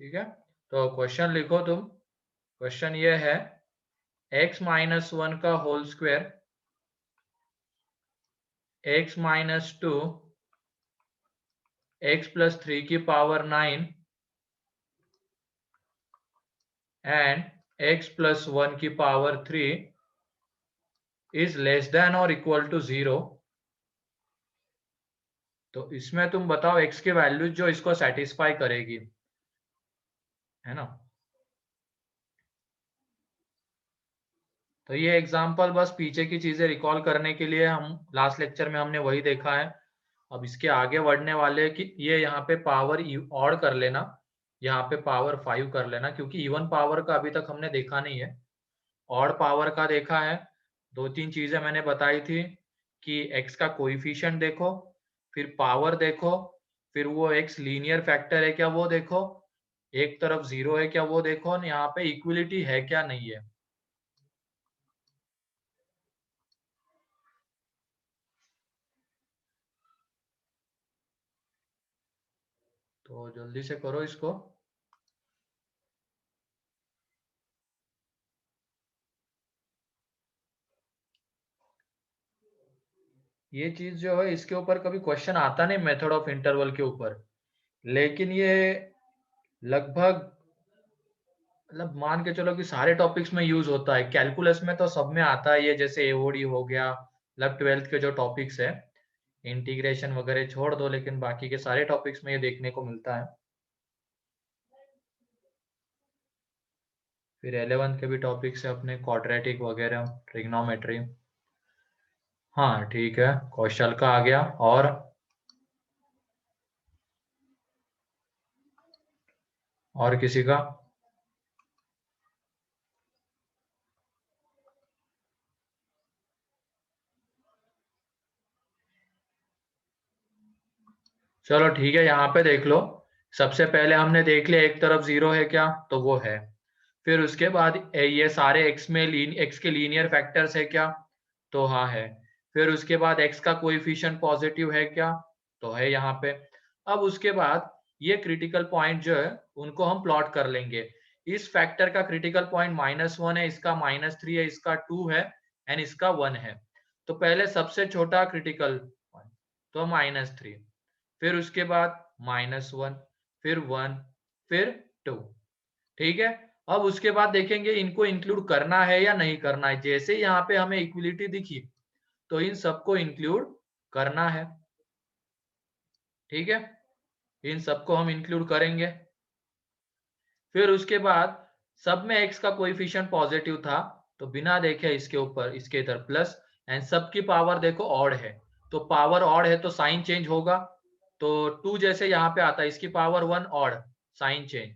ठीक है, तो क्वेश्चन लिखो तुम। क्वेश्चन ये है x माइनस 1 का whole square, x minus 2, x plus 3 की पावर 9 एंड x प्लस 1 की पावर 3 इज लेस देन और इक्वल टू 0। तो इसमें तुम बताओ x की वैल्यू जो इसको सेटिस्फाई करेगी, है ना। तो ये एग्जांपल बस पीछे की चीजें रिकॉल करने के लिए, हम लास्ट लेक्चर में हमने वही देखा है। अब इसके आगे बढ़ने वाले कि ये यहाँ पे पावर ऑड कर लेना, यहाँ पे पावर 5 कर लेना, क्योंकि इवन पावर का अभी तक हमने देखा नहीं है, ऑड पावर का देखा है। दो तीन चीजें मैंने बताई थी कि x का कोएफिशिएंट देखो, फिर पावर देखो, फिर वो x लीनियर फैक्टर है क्या वो देखो, एक तरफ 0 है क्या वो देखो, और यहाँ पे इक्विलिटी है क्या नहीं है। तो जल्दी से करो इसको। ये चीज जो है इसके ऊपर कभी क्वेश्चन आता नहीं मेथड ऑफ इंटरवल के ऊपर, लेकिन ये लगभग मतलब मान के चलो कि सारे टॉपिक्स में यूज होता है। कैलकुलस में तो सब में आता है ये, जैसे एओडी हो गया, मतलब 12th के जो टॉपिक्स है, इंटीग्रेशन वगैरह छोड़ दो, लेकिन बाकी के सारे टॉपिक्स में ये देखने को मिलता है। फिर 11th के भी टॉपिक्स है अपने, क्वाड्रेटिक वगैरह, ट्रिग्नोमेट्री। हाँ ठीक है, कौशल का आ गया। और किसी का? चलो ठीक है, यहाँ पे देख लो। सबसे पहले हमने देख लिया एक तरफ 0 है क्या, तो वो है। फिर उसके बाद ये सारे x के लीनियर फैक्टर्स है क्या, तो हाँ है। फिर उसके बाद x का कोएफिशिएंट पॉजिटिव है क्या, तो है यहाँ पे। अब उसके बाद ये क्रिटिकल पॉइंट जो है उनको हम प्लॉट कर लेंगे। इस फैक्टर का क्रिटिकल पॉइंट -1 है, इसका -3 है, इसका 2 है एंड इसका 1 है। तो पहले सबसे छोटा क्रिटिकल पॉइंट, तो -3, फिर उसके बाद -1, फिर 1, फिर 2। ठीक है, अब उसके बाद देखेंगे इनको इंक्लूड करना है या नहीं करना है। जैसे यहाँ पे हमें इक्विलिटी दिखी तो इन सबको इंक्लूड करना है। ठीक है, इन सबको हम इंक्लूड करेंगे। फिर उसके बाद सब में x का कोएफिशिएंट पॉजिटिव था, तो बिना देखे इसके ऊपर इसके इधर प्लस, एंड सबकी पावर देखो ऑड है, तो पावर ऑड है तो साइन चेंज होगा। तो 2 जैसे यहाँ पे आता है इसकी पावर 1 ऑड, साइन चेंज।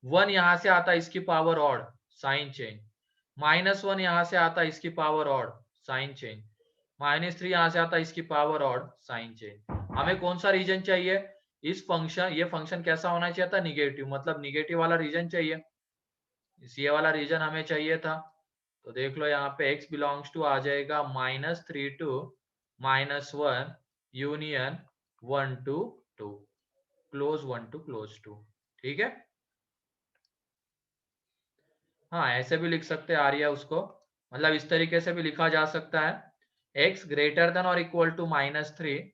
1 यहाँ से आता है इसकी पावर ऑड, साइन चेंज। -1 यहाँ से आता है इसकी पावर ऑड, साइन चेंज। -3 यहाँ से आता है इसकी पावर ऑड, साइन चेंज। हमें कौन सा रीजन चाहिए? इस फंक्शन, ये फंक्शन कैसा होना चाहिए था? निगेटिव, मतलब निगेटिव वाला रीजन चाहिए। ये वाला रीजन हमें चाहिए था। तो देख लो यहाँ पे x बिलोंग्स टू आ जाएगा -3 to -1 union 1 to 2, close 1 to close 2। ठीक है, हाँ ऐसे भी लिख सकते हैं आर्या उसको, मतलब इस तरीके से भी लिखा जा सकता है। x ग्रेटर देन और इक्वल टू -3,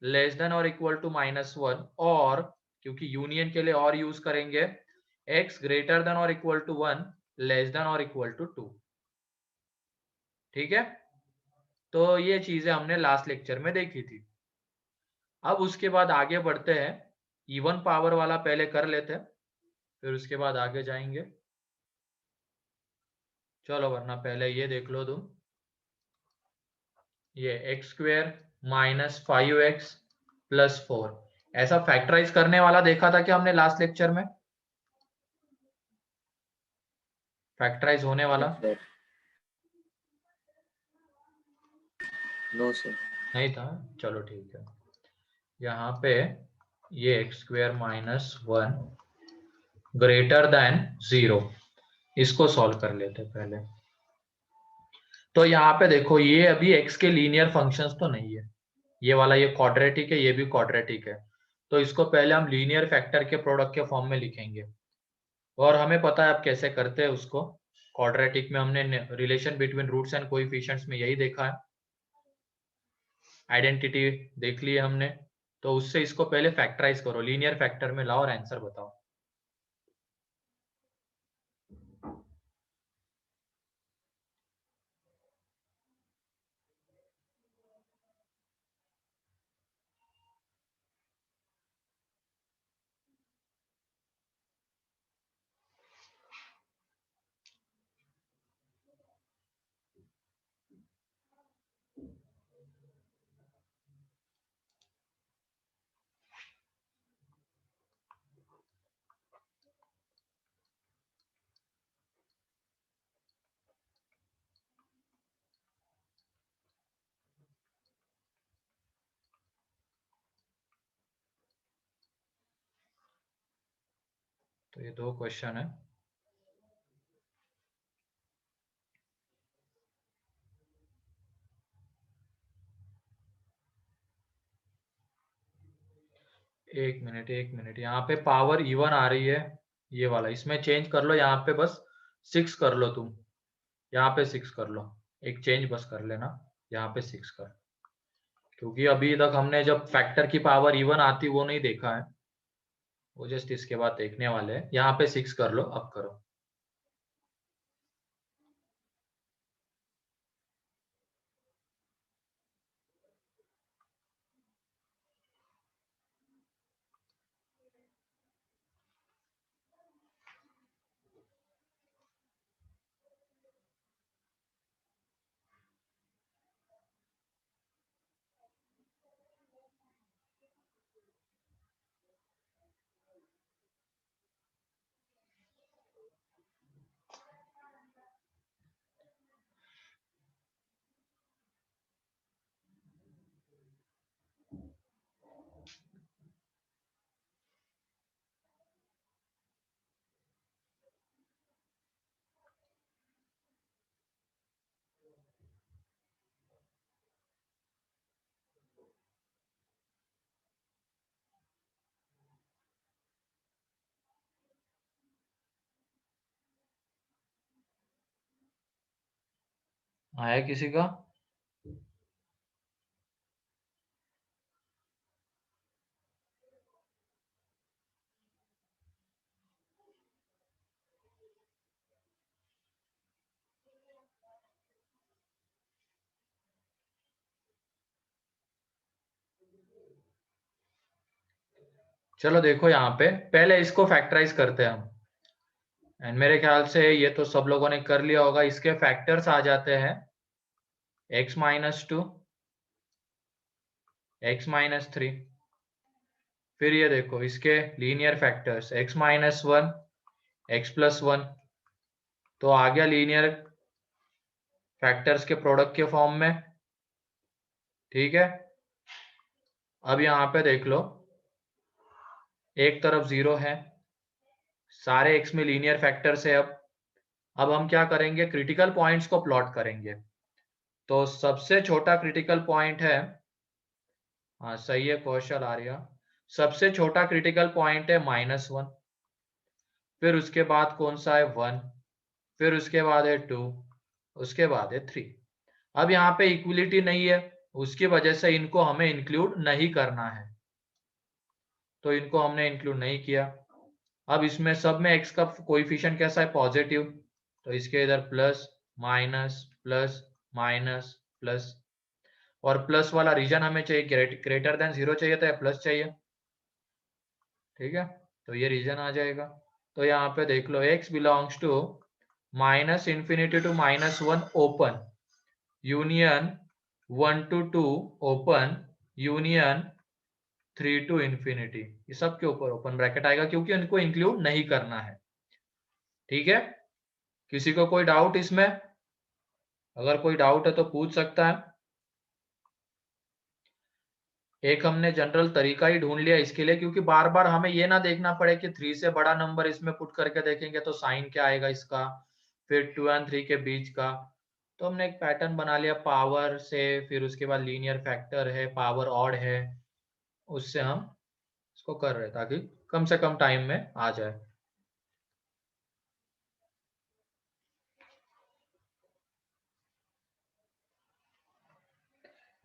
लेस देन और इक्वल टू -1, और क्योंकि यूनियन के लिए और यूज करेंगे, x ग्रेटर देन और इक्वल टू 1, लेस देन और इक्वल टू 2। ठीक है, तो ये चीजें हमने लास्ट लेक्चर में देखी थी। अब उसके बाद आगे बढ़ते हैं, इवन पावर वाला पहले कर लेते हैं, फिर उसके बाद आगे जाएंगे। चलो वरना पहले ये देख लो तुम, ये x² -5x + 4, ऐसा फैक्टराइज करने वाला देखा था क्या हमने लास्ट लेक्चर में? फैक्टराइज होने वाला नो सर, नहीं था। चलो ठीक है, यहाँ पे ये x² -1 ग्रेटर देन 0, इसको सॉल्व कर लेते पहले। तो यहाँ पे देखो ये अभी x के लीनियर फंक्शंस तो नहीं है, ये वाला ये क्वाड्रेटिक है, ये भी क्वाड्रेटिक है। तो इसको पहले हम लीनियर फैक्टर के प्रोडक्ट के फॉर्म में लिखेंगे। और हमें पता है अब कैसे करते हैं उसको। क्वाड्रेटिक में हमने relation between roots and coefficients में यही देखा है, आइडेंटिटी देख ली है हमने। तो उससे इसको पहले फैक्टराइज करो, लीनियर फैक्टर में लाओ और आंसर बताओ। तो ये 2 क्वेश्चन है। एक मिनट, यहाँ पे पावर इवन आ रही है, ये वाला इसमें चेंज कर लो, यहाँ पे बस 6 कर लो तुम, यहाँ पे 6 कर लो, एक चेंज बस कर लेना, यहाँ पे 6 कर, क्योंकि अभी तक हमने जब फैक्टर की पावर इवन आती वो नहीं देखा है, वो जस्ट इसके बाद देखने वाले हैं। यहाँ पे 6 कर लो, अब करो। आया किसी का? चलो देखो, यहाँ पे पहले इसको फैक्टराइज करते हैं हम, एंड मेरे ख्याल से ये तो सब लोगों ने कर लिया होगा। इसके फैक्टर्स आ जाते हैं x-2, x-3। फिर ये देखो इसके लीनियर फैक्टर्स x-1, x+1। तो आ गया लीनियर फैक्टर्स के प्रोडक्ट के फॉर्म में, ठीक है। अब यहाँ पे देख लो, एक तरफ 0 है, सारे x में लीनियर फैक्टर्स है। अब हम क्या करेंगे, क्रिटिकल पॉइंट्स को प्लॉट करेंगे। तो सबसे छोटा क्रिटिकल पॉइंट है, हाँ सही है कौशल आर्या, सबसे छोटा क्रिटिकल पॉइंट है -1, फिर उसके बाद कौन सा है 1, फिर उसके बाद है 2, उसके बाद है 3। अब यहाँ पे इक्विलिटी नहीं है, उसकी वजह से इनको हमें इंक्लूड नहीं करना है, तो इनको हमने इंक्लूड नहीं किया। अब इसमें सब में x का कोएफिशिएंट कैसा है, पॉजिटिव, तो इसके इधर plus minus plus minus plus, और प्लस वाला रीजन हमें चाहिए, ग्रेटर देन 0 चाहिए था या प्लस चाहिए, ठीक है। तो ये रीजन आ जाएगा। तो यहाँ पे देख लो x belongs to -∞ to -1 open, union 1 to 2 open, union 3 to infinity, ये सब के ऊपर ओपन ब्रैकेट आएगा क्योंकि इनको इंक्लूड नहीं करना है, ठीक है। किसी को कोई डाउट इसमें? अगर कोई डाउट है तो पूछ सकता है। एक हमने जनरल तरीका ही ढूंढ लिया इसके लिए, क्योंकि बार बार हमें ये ना देखना पड़े कि 3 से बड़ा नंबर इसमें पुट करके देखेंगे तो साइन क्या आएगा इसका, फिर 2 और 3 के बीच का। तो हमने एक पैटर्न बना लिया पावर से, फिर उसके बाद लीनियर फैक्टर है, पावर ऑड है, उससे हम इसको कर रहे हैं ताकि कम से कम टाइम में आ जाए।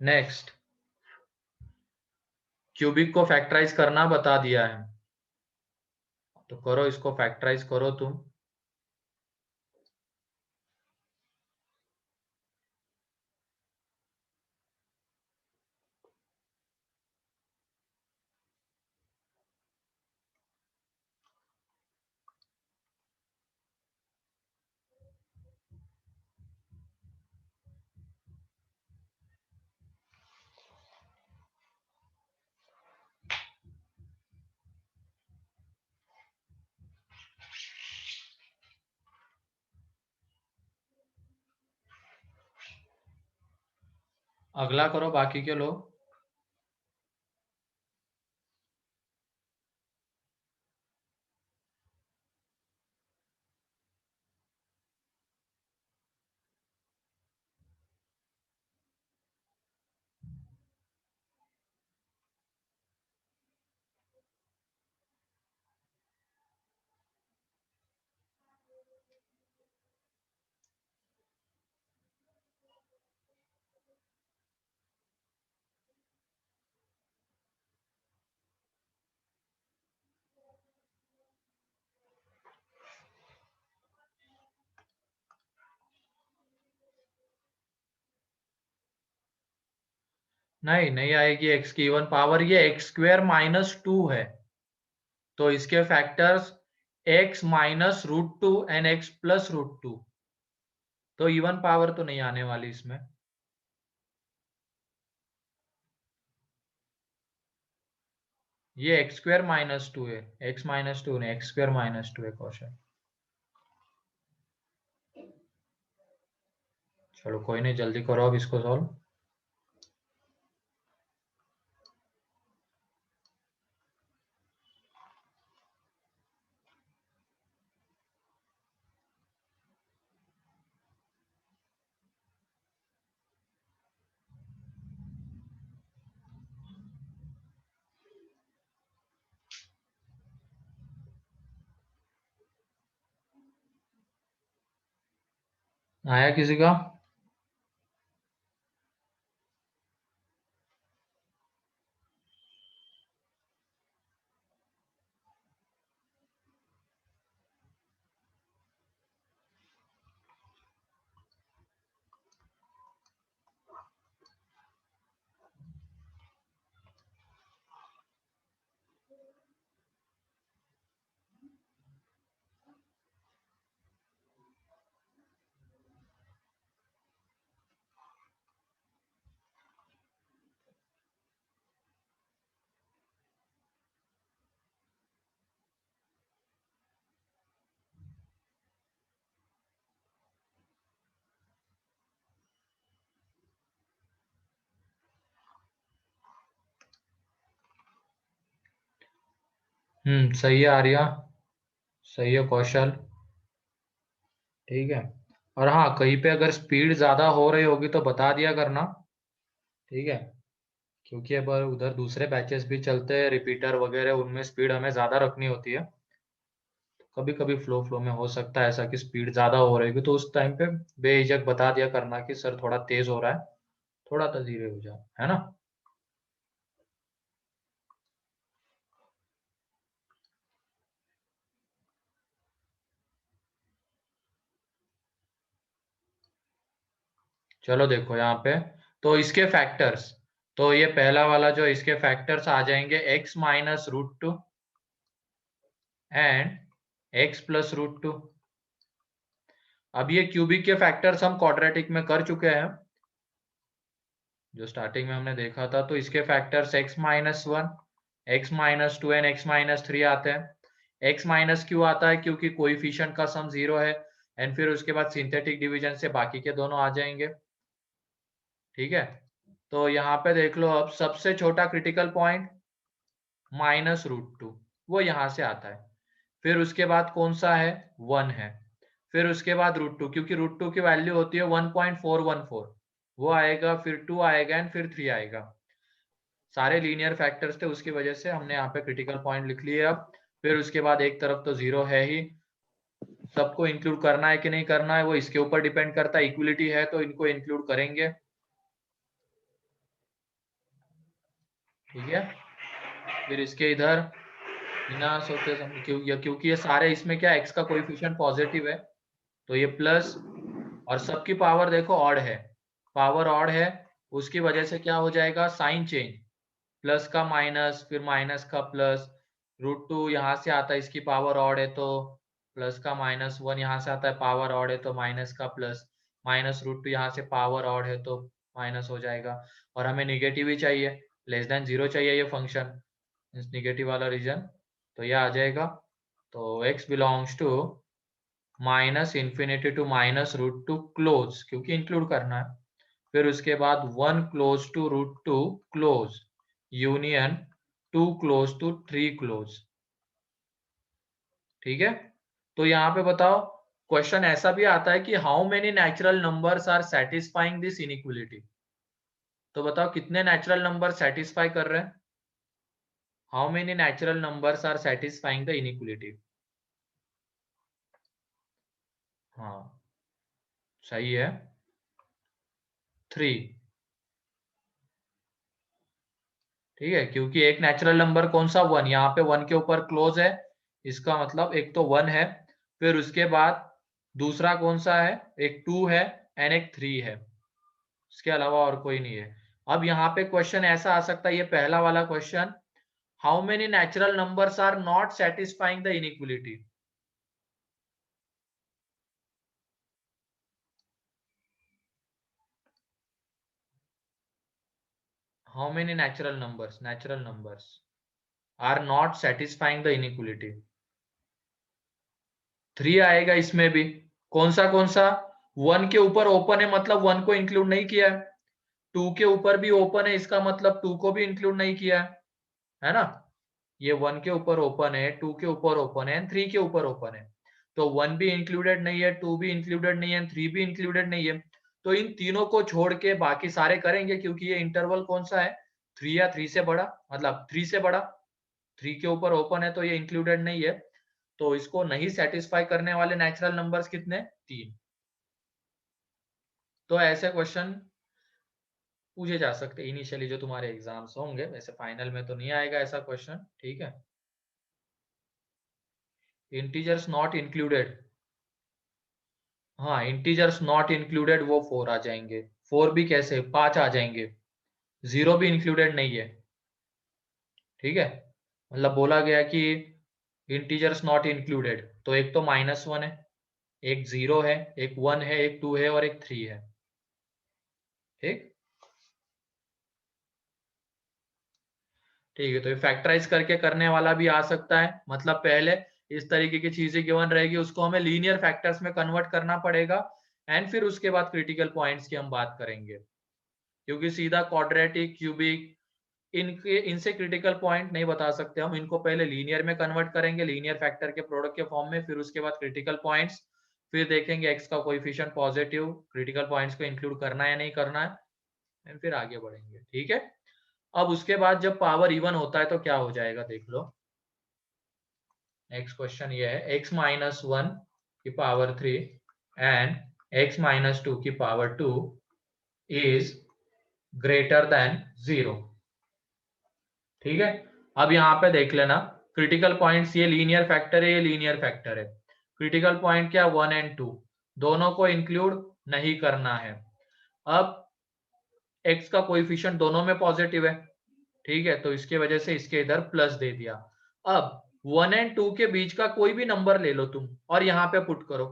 नेक्स्ट, क्यूबिक को फैक्टराइज करना बता दिया है, तो करो, इसको फैक्टराइज करो तुम। अगला करो बाकी के लोग। नहीं, नहीं आएगी एक्स की इवन पावर, ये एक्स स्क्वेयर माइनस 2 है, तो इसके factors x minus root two and x plus root two, तो इवन पावर तो नहीं आने वाली इसमें। ये एक्स स्क्वेयर माइनस 2 है, एक्स माइनस 2 नहीं, एक्स स्क्वेयर माइनस 2 है क्वेश्चन। चलो कोई नहीं, जल्दी करो अब इसको सॉल्व। आया किसी का? सही है आर्या, सही है कौशल, ठीक है। और हाँ, कहीं पे अगर स्पीड ज्यादा हो रही होगी तो बता दिया करना, ठीक है, क्योंकि अब उधर दूसरे बैचेस भी चलते हैं रिपीटर वगैरह, उनमें स्पीड हमें ज्यादा रखनी होती है। कभी कभी फ्लो फ्लो में हो सकता है ऐसा कि स्पीड ज्यादा हो रही होगी, तो उस टाइम पे बेझिझक बता दिया करना कि सर थोड़ा तेज हो रहा है, थोड़ा तो धीरे हो जाओ, है ना। चलो देखो यहाँ पे, तो इसके फैक्टर्स, तो ये पहला वाला जो इसके फैक्टर्स आ जाएंगे x minus root two and x plus root two. अब ये क्यूबिक के फैक्टर्स हम क्वाड्रेटिक में कर चुके हैं, जो स्टार्टिंग में हमने देखा था, तो इसके factors x minus one, x minus two and x minus three आते हैं। x माइनस क्यों आता है? क्योंकि कोएफिशिएंट का सम जीरो है, एंड फिर उसके बाद सिंथेटिक डिवीजन से बाकी के दोनों आ जाएंगे, ठीक है। तो यहाँ पे देख लो, अब सबसे छोटा critical point minus root two, वो यहाँ से आता है। फिर उसके बाद कौन सा है? वन है। फिर उसके बाद रूट टू, क्योंकि रूट टू की वैल्यू होती है 1.414, वो आएगा, फिर टू आएगा एंड फिर थ्री आएगा। सारे लीनियर फैक्टर्स थे, उसकी वजह से हमने यहाँ पे क्रिटिकल पॉइंट लिख लिए। अब फिर उसके बाद एक तरफ तो जीरो है ही, सबको इंक्लूड करना है कि नहीं करना है वो इसके ऊपर डिपेंड करता है, इक्वलिटी है तो इनको इंक्लूड करेंगे। ठीक है। फिर इसके इधर बिना सोचे समझे क्योंकि ये सारे इसमें क्या एक्स का कोएफिशिएंट पॉजिटिव है तो ये प्लस, और सबकी पावर देखो ऑड है, पावर ऑड है, उसकी वजह से क्या हो जाएगा साइन चेंज, प्लस का माइनस फिर माइनस का प्लस, √2 यहाँ से आता है इसकी पावर ऑड है तो प्लस का -1 यहाँ से आता है पावर ऑड है तो माइनस का प्लस, माइनस √2 यहाँ से पावर ऑड है तो माइनस हो जाएगा, और हमें निगेटिव ही चाहिए, लेस देन 0 चाहिए ये फंक्शन, निगेटिव वाला रीजन, तो यह आ जाएगा। तो x belongs to -∞ to -√2 close, क्योंकि इंक्लूड करना है, फिर उसके बाद 1 close to √2 close, union 2 close to 3 close. ठीक है। तो यहाँ पे बताओ क्वेश्चन ऐसा भी आता है कि how many natural numbers are satisfying this inequality, तो बताओ कितने नेचुरल नंबर सेटिस्फाई कर रहे हैं, how many natural numbers are satisfying the inequality. हाँ सही है 3। ठीक है, क्योंकि एक नेचुरल नंबर कौन सा 1, यहाँ पे 1 के ऊपर क्लोज है, इसका मतलब एक तो 1 है, फिर उसके बाद दूसरा कौन सा है, एक 2 है एंड एक 3 है, इसके अलावा और कोई नहीं है। अब यहाँ पे क्वेश्चन ऐसा आ सकता है, ये पहला वाला question, how many natural numbers are not satisfying the inequality. How many natural numbers are not satisfying the inequality. 3 आएगा इसमें भी, कौन सा 1 के ऊपर ओपन है मतलब 1 को इंक्लूड नहीं किया है, 2 के ऊपर भी ओपन है इसका मतलब 2 को भी इंक्लूड नहीं किया है ना, ये 1 के ऊपर ओपन है, 2 के ऊपर ओपन है, 3 के ऊपर ओपन है, तो 1 भी इंक्लूडेड नहीं है, 2 भी इंक्लूडेड नहीं है, 3 भी इंक्लूडेड नहीं है, तो इन तीनों को छोड़ के बाकी सारे करेंगे, क्योंकि ये इंटरवल कौन सा है 3 या 3 से बड़ा, मतलब 3 से बड़ा, 3 के ऊपर ओपन है तो ये इंक्लूडेड नहीं है, तो इसको नहीं सेटिस्फाई करने वाले नेचुरल नंबर्स कितने 3। तो ऐसे क्वेश्चन पूछे जा सकते इनिशियली जो तुम्हारे एग्जाम्स होंगे, वैसे फाइनल में तो नहीं आएगा ऐसा क्वेश्चन। ठीक है। इंटीजर्स नॉट इंक्लूडेड, हाँ इंटीजर्स नॉट इंक्लूडेड वो 4 आ जाएंगे, 4 भी कैसे 5 आ जाएंगे, 0 भी इंक्लूडेड नहीं है। ठीक है, मतलब बोला गया कि इंटीजर्स नॉट इंक्लूडेड, तो एक तो -1 है, एक 0 है, एक 1 है, एक 2 है और एक 3 है। ठीक, ठीक है, तो ये फैक्टराइज करके करने वाला भी आ सकता है, मतलब पहले इस तरीके की चीजें गिवन रहेगी, उसको हमें लीनियर फैक्टर्स में कन्वर्ट करना पड़ेगा, एंड फिर उसके बाद क्रिटिकल पॉइंट्स की हम बात करेंगे, क्योंकि सीधा क्वाड्रेटिक क्यूबिक इनके इनसे क्रिटिकल पॉइंट नहीं बता सकते हम, इनको पहले लीनियर में कन्वर्ट करेंगे, लीनियर फैक्टर के प्रोडक्ट के फॉर्म में, फिर उसके बाद क्रिटिकल पॉइंट्स, फिर देखेंगे एक्स का कोएफिशिएंट पॉजिटिव, क्रिटिकल पॉइंट्स को इंक्लूड करना है या नहीं करना है, एंड फिर आगे बढ़ेंगे। ठीक है। अब उसके बाद जब पावर इवन होता है तो क्या हो जाएगा देख लो। नेक्स्ट क्वेश्चन ये है x-1 की पावर 3 एंड x-2 की पावर 2 इज ग्रेटर देन 0। ठीक है। अब यहाँ पे देख लेना क्रिटिकल पॉइंट्स, ये लीनियर फैक्टर है, ये लीनियर फैक्टर है, क्रिटिकल पॉइंट क्या 1 एंड 2 दोनों को इंक्लूड नहीं करना है। अब x का कोएफिशिएंट दोनों में पॉजिटिव है, ठीक है, तो इसके वजह से इसके इधर प्लस दे दिया। अब 1 एंड 2 के बीच का कोई भी नंबर ले लो तुम और यहाँ पे पुट करो,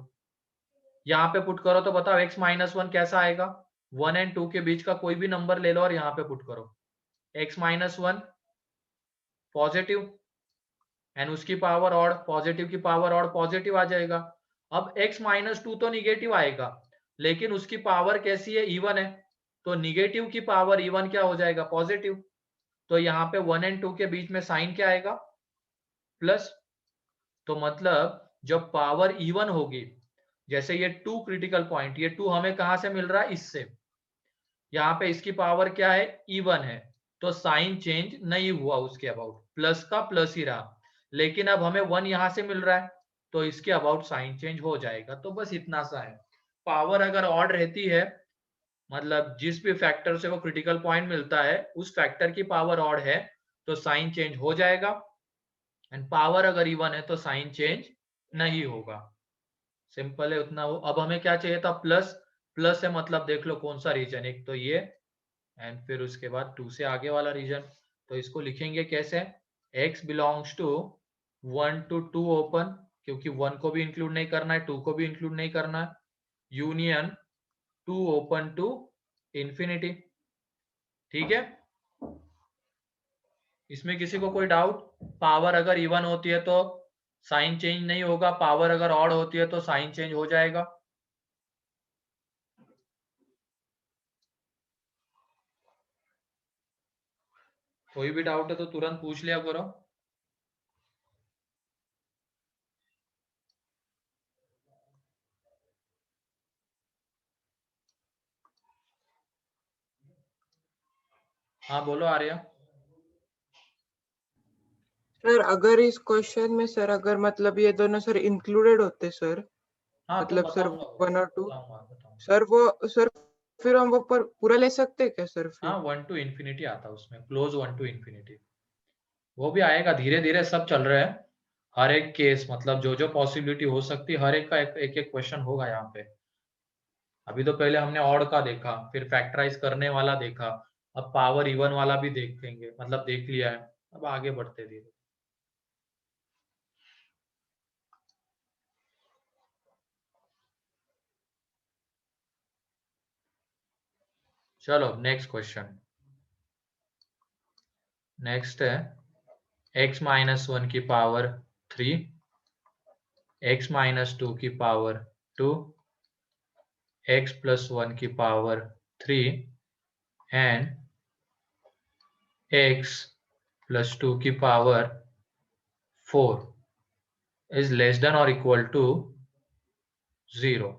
यहाँ पे पुट करो तो बताओ x-1 कैसा आएगा, 1 एंड 2 के बीच का कोई भी नंबर ले लो और यहाँ पे पुट करो, x-1 पॉजिटिव एंड उसकी पावर ऑड, पॉजिटिव की पावर ऑड पॉजिटिव आ जाएगा। अब x-2 तो निगेटिव आएगा, लेकिन उसकी पावर कैसी है इवन है, तो निगेटिव की पावर इवन क्या हो जाएगा पॉजिटिव, तो यहाँ पे 1 एंड 2 के बीच में साइन क्या आएगा प्लस, तो मतलब जब पावर इवन होगी, जैसे ये 2 क्रिटिकल पॉइंट, ये 2 हमें कहां से मिल रहा है इससे, यहाँ पे इसकी पावर क्या है इवन है, तो साइन चेंज नहीं हुआ उसके अबाउट, प्लस का प्लस ही रहा, लेकिन अब हमें 1 यहां से मिल रहा है तो इसके अबाउट साइन चेंज हो जाएगा, तो बस इतना सा है। पावर अगर ऑड रहती है मतलब जिस भी फैक्टर से वो क्रिटिकल पॉइंट मिलता है उस फैक्टर की पावर ऑड है तो साइन चेंज हो जाएगा, एंड पावर अगर इवन है तो साइन चेंज नहीं होगा। सिंपल है उतना। वो अब हमें क्या चाहिए था, प्लस। प्लस है मतलब देख लो कौन सा रीजन, एक तो ये, एंड फिर उसके बाद 2 से आगे वाला रीजन। तो इसको लिखेंगे कैसे, x belongs to 1 to 2 open, क्योंकि 1 को भी इंक्लूड नहीं करना है, 2 को भी इंक्लूड नहीं करना है, यूनियन 2 ओपन टू इंफिनिटी। ठीक है, इसमें किसी को कोई डाउट? पावर अगर इवन होती है तो साइन चेंज नहीं होगा, पावर अगर ऑड होती है तो साइन चेंज हो जाएगा। कोई भी डाउट है तो तुरंत पूछ लिया करो। हाँ बोलो आर्या। सर अगर इस क्वेश्चन में सर अगर मतलब ये दोनों सर इंक्लूडेड होते सर, हाँ तो मतलब सर बताऊंगा, 1 और 2, बताऊंगा। सर वो सर फिर हम वो पर पूरा ले सकते हैं क्या सर हाँ फिर? 1 to इंफिनिटी आता है उसमें, क्लोज 1 to इंफिनिटी। वो भी आएगा धीरे धीरे, सब चल रहा है। हर एक केस मतलब जो जो पॉसिबिलिटी हो सकती है हर एक का एक एक क्वेश्चन होगा यहाँ पे। अभी तो पहले हमने ऑड का देखा, फिर फैक्टराइज करने वाला देखा, अब पावर इवन वाला भी देखेंगे, मतलब देख लिया है। अब आगे बढ़ते धीरे। चलो नेक्स्ट क्वेश्चन। नेक्स्ट है x माइनस 1 की पावर 3, x माइनस 2 की पावर 2, x प्लस 1 की पावर 3 एंड x प्लस 2 की power 4 is less than or equal to 0.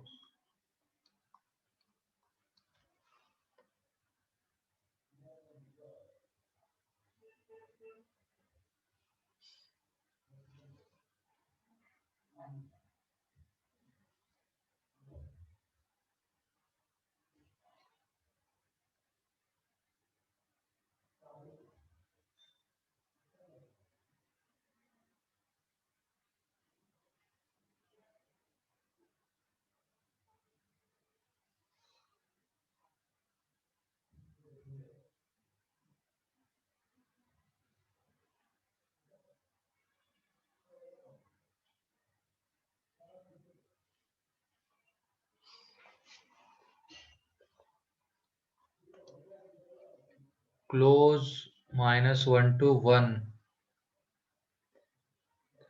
Close -1 to 1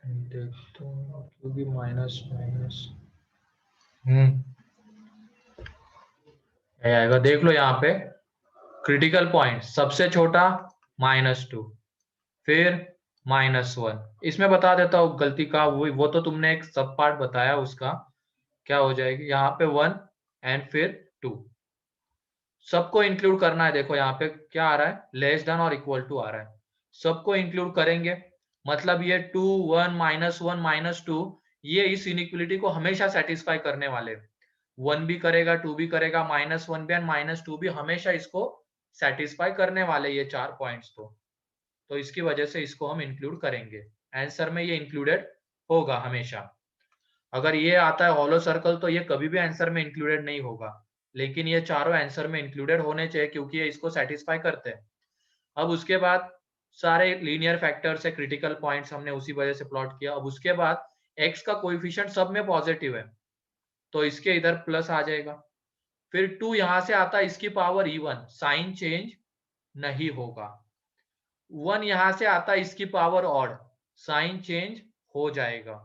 देखते हैं क्योंकि माइनस माइनस आएगा। देख लो यहाँ पे क्रिटिकल पॉइंट सबसे छोटा -2, फिर -1। इसमें बता देता हूँ गलती का, वो तो तुमने एक सब पार्ट बताया उसका। क्या हो जाएगी यहाँ पे 1 एंड फिर 2, सबको इंक्लूड करना है। देखो यहाँ पे क्या आ रहा है, लेस देन और इक्वल टू आ रहा है, सबको इंक्लूड करेंगे। मतलब ये 2 1 -1 -2 ये इस इनइक्वलिटी को हमेशा सेटिस्फाई करने वाले। 1 भी करेगा, 2 भी करेगा, -1 भी एंड -2 भी हमेशा इसको सेटिस्फाई करने वाले, ये 4 पॉइंट्स। तो इसकी वजह से इसको हम इंक्लूड करेंगे, आंसर में ये इंक्लूडेड होगा हमेशा। अगर ये आता है हॉलो सर्कल तो ये कभी भी आंसर में इंक्लूडेड नहीं होगा, लेकिन ये चारों आंसर में इंक्लूडेड होने चाहिए क्योंकि ये इसको सेटिस्फाई करते हैं। अब उसके बाद सारे लीनियर फैक्टर्स है, क्रिटिकल पॉइंट्स हमने उसी वजह से प्लॉट किया। अब उसके बाद x का कोएफिशिएंट सब में पॉजिटिव है तो इसके इधर प्लस आ जाएगा। फिर 2 यहां से आता है इसकी पावर इवन, साइन चेंज नहीं होगा। 1 यहां से आता है इसकी पावर ऑड, साइन चेंज हो जाएगा।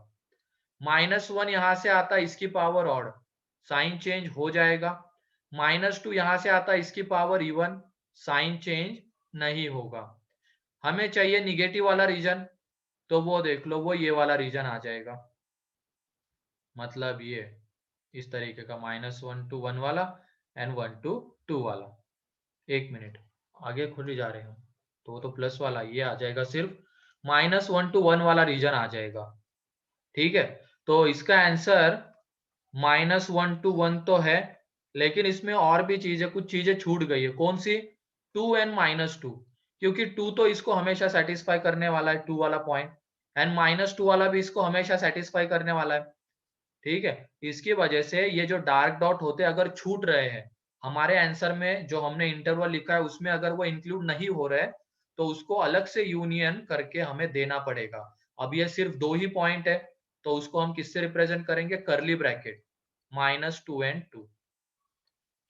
-1 यहां से आता है इसकी पावर ऑड, साइन चेंज हो जाएगा। -2 यहां से आता है इसकी पावर इवन, साइन चेंज नहीं होगा। हमें चाहिए निगेटिव वाला रीजन, तो वो देख लो वो ये वाला रीजन आ जाएगा। मतलब ये इस तरीके का -1 to 1 वाला एंड 1 to 2 वाला। एक मिनट आगे खुद ही जा रहे हैं तो वो तो प्लस वाला ये आ जाएगा, सिर्फ -1 to 1 वाला रीजन आ जाएगा। ठीक है, तो इसका आंसर -1 to 1 तो है, लेकिन इसमें और भी चीजें, कुछ चीजें छूट गई है। कौन सी? 2n-2, क्योंकि 2 तो इसको हमेशा सेटिस्फाई करने वाला है, 2 वाला पॉइंट, एंड -2 वाला भी इसको हमेशा सेटिस्फाई करने वाला है। ठीक है, इसकी वजह से ये जो डार्क डॉट होते अगर छूट रहे हैं हमारे आंसर में, जो हमने इंटरवल लिखा है उसमें अगर वो इंक्लूड नहीं हो रहे तो उसको अलग से यूनियन करके हमें देना पड़ेगा। अब ये सिर्फ 2 ही पॉइंट है, तो उसको हम किससे रिप्रेजेंट करेंगे? करली ब्रैकेट -2 and 2।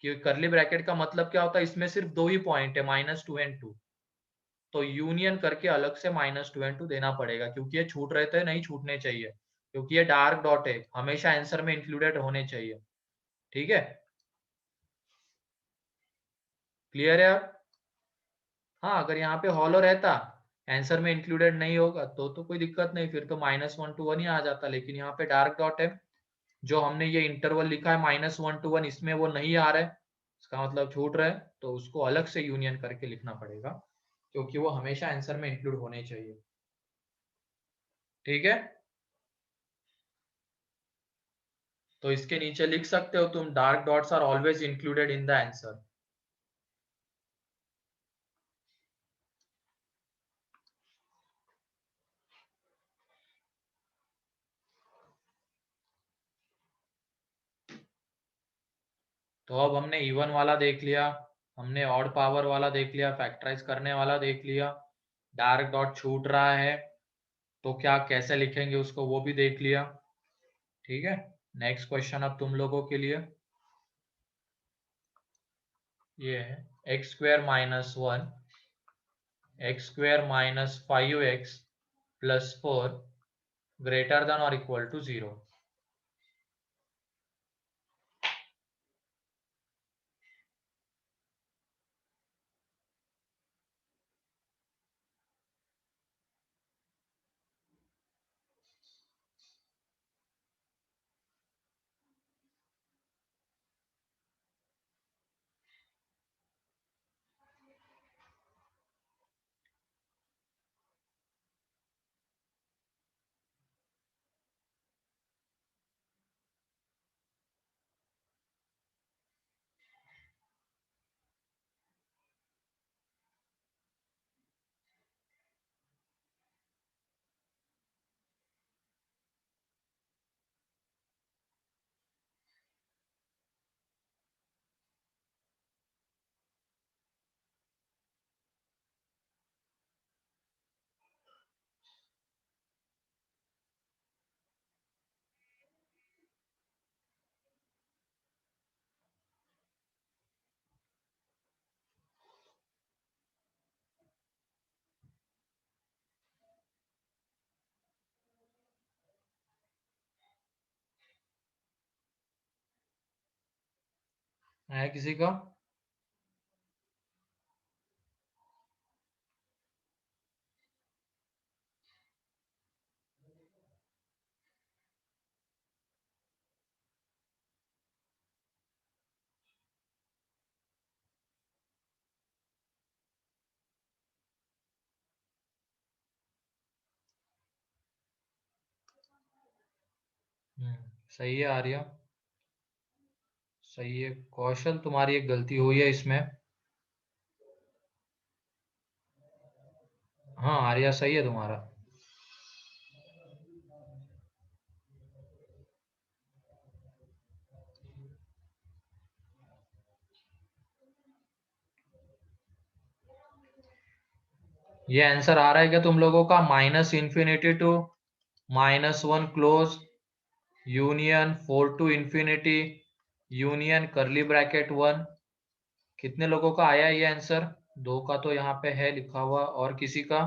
क्योंकि करली ब्रैकेट का मतलब क्या होता है? इसमें सिर्फ 2 ही पॉइंट है, -2 and 2, तो यूनियन करके अलग से -2 and 2 देना पड़ेगा, क्योंकि ये छूट रहे थे, नहीं छूटने चाहिए, क्योंकि ये डार्क डॉट है, हमेशा आंसर में इंक्लूडेड होने चाहिए। ठीक है, क्लियर है अब? हाँ, अगर यहाँ पे हॉलो रहता, आंसर में इंक्लूडेड नहीं होगा तो कोई दिक्कत नहीं, फिर तो -1 to 1 ही आ जाता। लेकिन यहाँ पे डार्क डॉट है, जो हमने ये इंटरवल लिखा है -1 to 1, इसमें वो नहीं आ रहा है, इसका मतलब छूट रहा है, तो उसको अलग से यूनियन करके लिखना पड़ेगा, क्योंकि वो हमेशा आंसर में इंक्लूड होने चाहिए। ठीक है, तो इसके नीचे लिख सकते हो तुम, dark dots are always included in the answer. तो अब हमने इवन वाला देख लिया, हमने ऑड पावर वाला देख लिया, फैक्टराइज करने वाला देख लिया, डार्क डॉट छूट रहा है तो क्या कैसे लिखेंगे उसको वो भी देख लिया। ठीक है, नेक्स्ट क्वेश्चन अब तुम लोगों के लिए ये है x² - 1 x² - 5x + 4 greater then और इक्वल टू 0। है किसी का? सही है आर्या, सही है। कौशल, तुम्हारी एक गलती हुई है इसमें। हाँ आर्या, सही है तुम्हारा। ये आंसर आ रहा है क्या तुम लोगों का? -∞ to -1 close union 4 to ∞ union करली ब्रैकेट 1। कितने लोगों का आया ये आंसर? 2 का तो यहाँ पे है लिखा हुआ, और किसी का?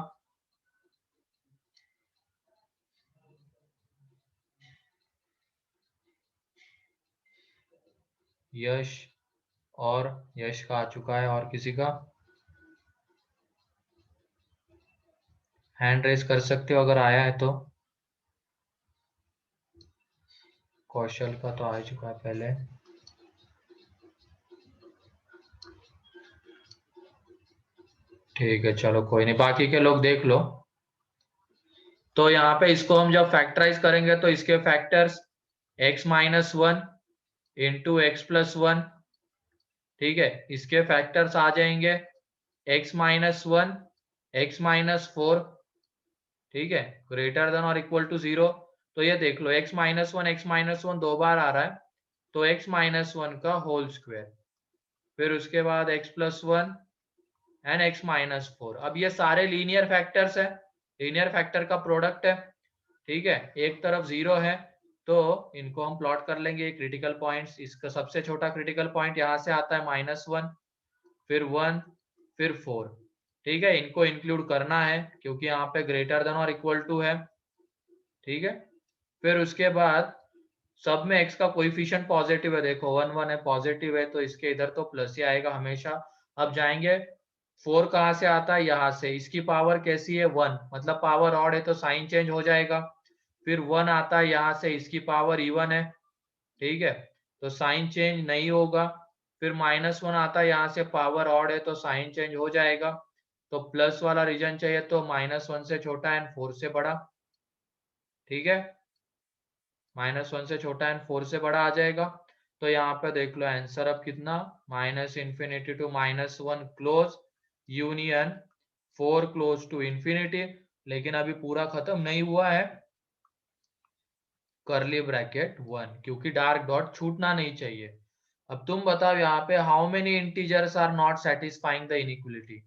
यश, और यश का आ चुका है, और किसी का? हैंड रेज कर सकते हो अगर आया है तो। कौशल का तो आ चुका है पहले। ठीक है, चलो कोई नहीं, बाकी के लोग देख लो। तो यहाँ पे इसको हम जब फैक्टराइज करेंगे तो इसके फैक्टर्स x - 1 × x + 1 ठीक है, इसके फैक्टर्स आ जाएंगे x माइनस 1, x माइनस 4, ठीक है, ग्रेटर देन और इक्वल टू 0। तो ये देख लो x माइनस 1, x माइनस 1 दो बार आ रहा है, तो x माइनस 1 का होल स्क्वायर, फिर उसके बाद x plus 1 and x minus 4। अब ये सारे लीनियर फैक्टर्स है, लीनियर फैक्टर का प्रोडक्ट है, ठीक है, एक तरफ 0 है, तो इनको हम प्लॉट कर लेंगे क्रिटिकल पॉइंट्स। इसका सबसे छोटा क्रिटिकल पॉइंट यहाँ से आता है -1, फिर 1, फिर 4, ठीक है, इनको इंक्लूड करना है क्योंकि यहाँ पे ग्रेटर देन और इक्वल टू है, ठीक है। फिर उसके बाद सब में x का कोएफिशिएंट पॉजिटिव है, देखो 1 1 है, पॉजिटिव है, तो इसके इधर तो प्लस ही आएगा हमेशा। अब जाएंगे 4 कहाँ से आता है, यहाँ से, इसकी पावर कैसी है 1, मतलब पावर ऑड है तो साइन चेंज हो जाएगा। फिर 1 आता है यहाँ से, इसकी पावर इवन है, ठीक है, तो साइन चेंज नहीं होगा। फिर -1 आता है यहाँ से, पावर ऑड है तो साइन चेंज हो जाएगा। तो प्लस वाला रीजन चाहिए तो -1 से छोटा एंड 4 से बड़ा, ठीक है, -1 से छोटा एंड 4 से बड़ा आ जाएगा। तो यहाँ पे देख लो आंसर अब कितना, -∞ to -1 close union 4 close to infinity. लेकिन अभी पूरा खत्म नहीं हुआ है, करली ब्रैकेट 1, क्योंकि डार्क डॉट छूटना नहीं चाहिए। अब तुम बताओ यहाँ पे how many integers are not satisfying the inequality.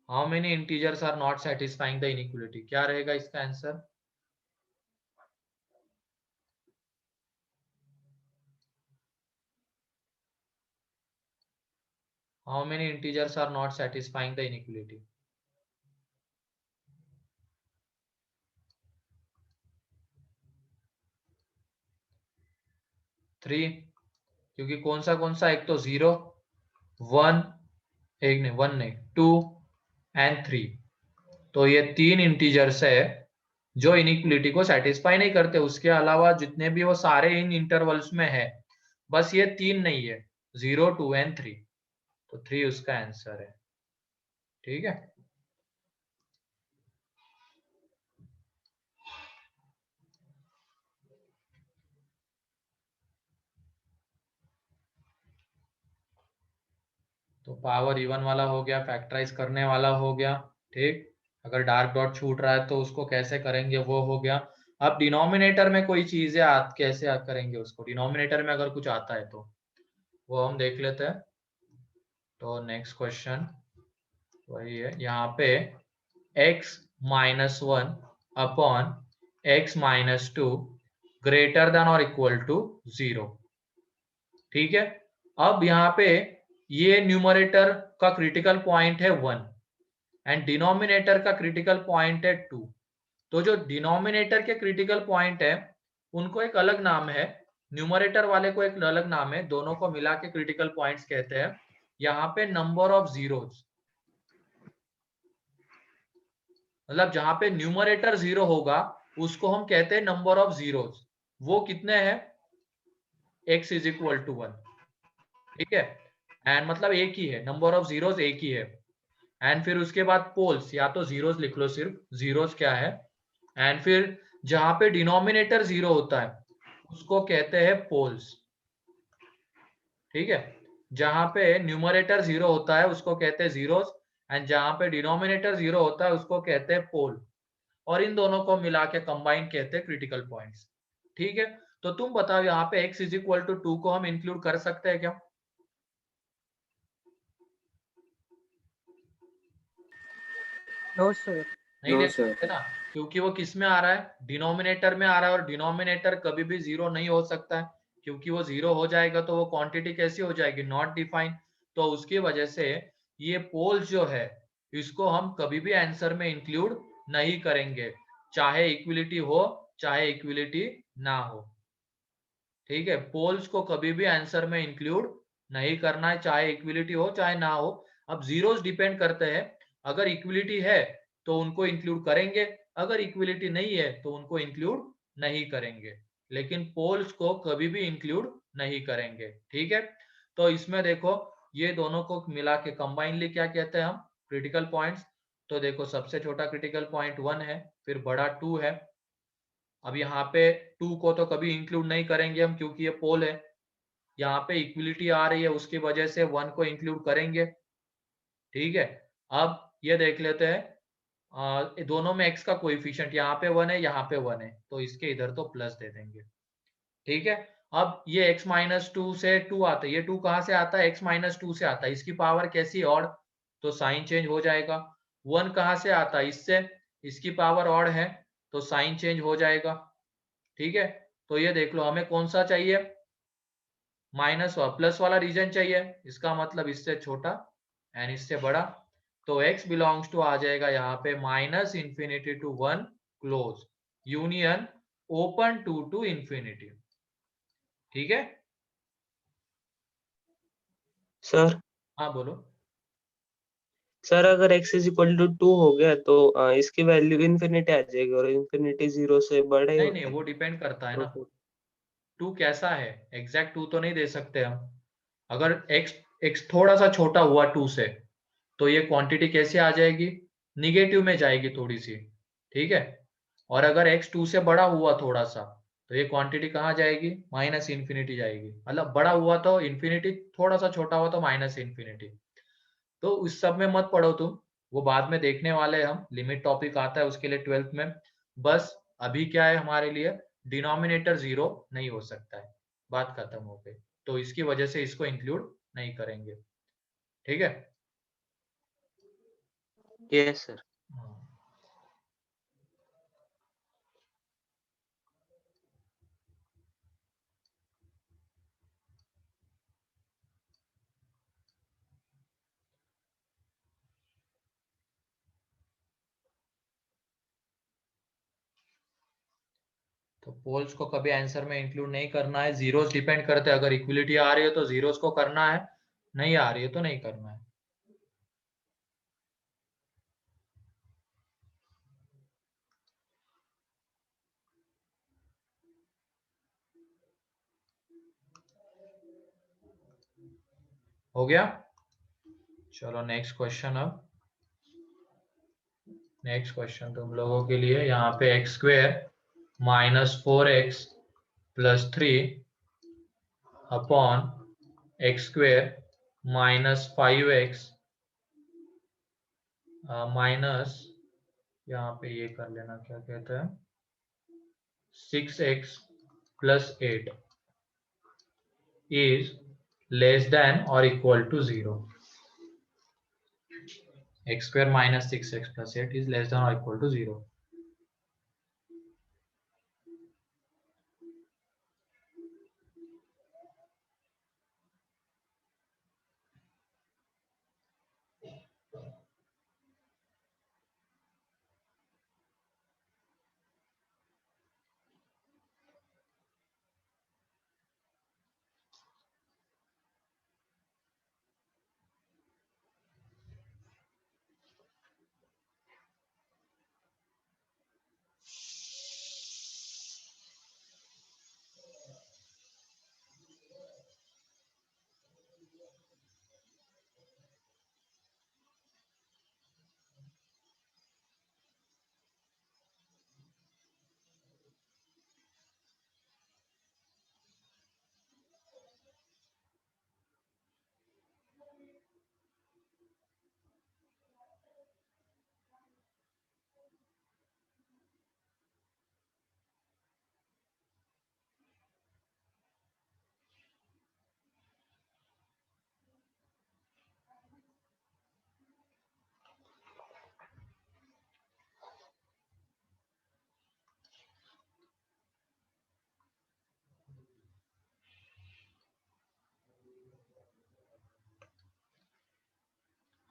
How many integers are not satisfying the inequality, क्या रहेगा इसका answer? How many integers are not satisfying the inequality? 3, क्योंकि कौन सा, एक तो 0, 1, एक नहीं 1 नहीं 2 एंड 3, तो ये 3 इंटीजर्स है जो इनइक्वालिटी को सेटिस्फाई नहीं करते। उसके अलावा जितने भी वो सारे इन इंटरवल्स में है, बस ये 3 नहीं है, 0 2 एंड 3, तो 3 उसका आंसर है, ठीक है। तो पावर इवन वाला हो गया, फैक्टराइज करने वाला हो गया, ठीक। अगर डार्क डॉट छूट रहा है तो उसको कैसे करेंगे वो हो गया। अब डिनोमिनेटर में कोई चीजें कैसे करेंगे उसको, डिनोमिनेटर में अगर कुछ आता है तो वो हम देख लेते हैं। तो नेक्स्ट क्वेश्चन वही है, यहाँ पे x minus 1 upon x minus 2 greater than और इक्वल टू 0, ठीक है। अब यहाँ पे ये न्यूमरेटर का क्रिटिकल पॉइंट है 1 एंड डिनोमिनेटर का क्रिटिकल पॉइंट है 2। तो जो डिनोमिनेटर के क्रिटिकल पॉइंट है उनको एक अलग नाम है, न्यूमरेटर वाले को एक अलग नाम है, दोनों को मिला के क्रिटिकल पॉइंट्स कहते हैं। यहाँ पे नंबर ऑफ जीरोस, मतलब जहां पे न्यूमरेटर 0 होगा उसको हम कहते हैं नंबर ऑफ जीरोस। वो कितने हैं, x इज इक्वल टू 1, ठीक है, एंड मतलब एक ही है, नंबर ऑफ जीरोस एक ही है। एंड फिर उसके बाद पोल्स, या तो जीरोस लिख लो, सिर्फ जीरोस क्या है। एंड फिर जहां पे डिनोमिनेटर 0 होता है उसको कहते हैं पोल्स, ठीक है। जहां पे न्यूमरेटर 0 होता है उसको कहते हैं जीरोस, एंड जहां पे डिनोमिनेटर 0 होता है उसको कहते हैं पोल, और इन दोनों को मिला के कंबाइन कहते हैं क्रिटिकल पॉइंट्स, ठीक है। तो तुम बताओ यहाँ पे x इज इक्वल टू 2 को हम इंक्लूड कर सकते हैं क्या? No sir. नहीं नो दे सर। सकते ना, क्योंकि वो किस में आ रहा है, डिनोमिनेटर में आ रहा है, और डिनोमिनेटर कभी भी 0 नहीं हो सकता है, क्योंकि वो 0 हो जाएगा तो वो क्वांटिटी कैसी हो जाएगी, नॉट डिफाइंड। तो उसकी वजह से ये पोल्स जो है इसको हम कभी भी आंसर में इंक्लूड नहीं करेंगे, चाहे इक्विलिटी हो चाहे इक्विलिटी ना हो, ठीक है। पोल्स को कभी भी आंसर में इंक्लूड नहीं करना है, चाहे इक्विलिटी हो चाहे ना हो। अब जीरोस डिपेंड करते हैं, अगर इक्विलिटी है तो उनको इंक्लूड करेंगे, अगर इक्विलिटी नहीं है तो उनको इंक्लूड नहीं करेंगे, लेकिन पोल्स को कभी भी इंक्लूड नहीं करेंगे, ठीक है। तो इसमें देखो ये दोनों को मिला के कंबाइनली क्या कहते हैं हम, क्रिटिकल पॉइंट्स। तो देखो सबसे छोटा क्रिटिकल पॉइंट 1 है, फिर बड़ा 2 है। अब यहाँ पे 2 को तो कभी इंक्लूड नहीं करेंगे हम, क्योंकि ये पोल है। यहाँ पे इक्विलिटी आ रही है, उसकी वजह से 1 को इंक्लूड करेंगे। ठीक है, अब ये देख लेते हैं दोनों में x का कोएफिशिएंट, यहाँ पे 1 है, यहाँ पे 1 है, तो इसके इधर तो प्लस दे देंगे। ठीक है, अब ये x माइनस 2 से 2 आता है, ये 2 कहाँ से आता है, x माइनस 2 से आता है, इसकी पावर कैसी, ऑड, तो साइन चेंज हो जाएगा। 1 कहाँ से आता है, इससे, इसकी पावर ऑड है, तो साइन चेंज हो जाएगा। ठीक है, तो ये देख लो, हमें कौन सा चाहिए, माइनस प्लस वाला रीजन चाहिए, इसका मतलब इससे छोटा एंड इससे बड़ा, तो x बिलोंग्स टू आ जाएगा यहाँ पे minus infinity to 1 close union open to infinity. ठीक है, सर हाँ बोलो। सर अगर x इज इक्वल टू 2 हो गया तो इसकी वैल्यू इन्फिनिटी आ जाएगी, और इन्फिनिटी 0 से बड़े नहीं नहीं, होते वो डिपेंड करता है तो ना, 2 कैसा है, एग्जैक्ट 2 तो नहीं दे सकते हम। अगर x थोड़ा सा छोटा हुआ 2 से, तो ये क्वांटिटी कैसे आ जाएगी, निगेटिव में जाएगी थोड़ी सी। ठीक है, और अगर x 2 से बड़ा हुआ थोड़ा सा, तो ये क्वांटिटी कहाँ जाएगी, माइनस इन्फिनिटी जाएगी। मतलब बड़ा हुआ तो इन्फिनिटी, थोड़ा सा छोटा हुआ तो माइनस इन्फिनिटी। तो उस सब में मत पढ़ो तुम, वो बाद में देखने वाले हैं हम, लिमिट टॉपिक आता है उसके लिए 12th में। बस अभी क्या है हमारे लिए, डिनोमिनेटर 0 नहीं हो सकता है, बात खत्म हो गई, तो इसकी वजह से इसको इंक्लूड नहीं करेंगे। ठीक है, यस सर। हाँ। तो पोल्स को कभी आंसर में इंक्लूड नहीं करना है, जीरोस डिपेंड करते हैं, अगर इक्विलिटी आ रही है तो जीरोस को करना है, नहीं आ रही है तो नहीं करना है। हो गया, चलो नेक्स्ट क्वेश्चन। अब नेक्स्ट क्वेश्चन तुम लोगों के लिए, यहाँ पे x square minus 4x plus 3 upon x square minus 5x minus, यहाँ पे ये कर लेना, क्या कहते हैं, 6x plus 8 is less than or equal to 0. X square minus 6x plus 8 is less than or equal to 0.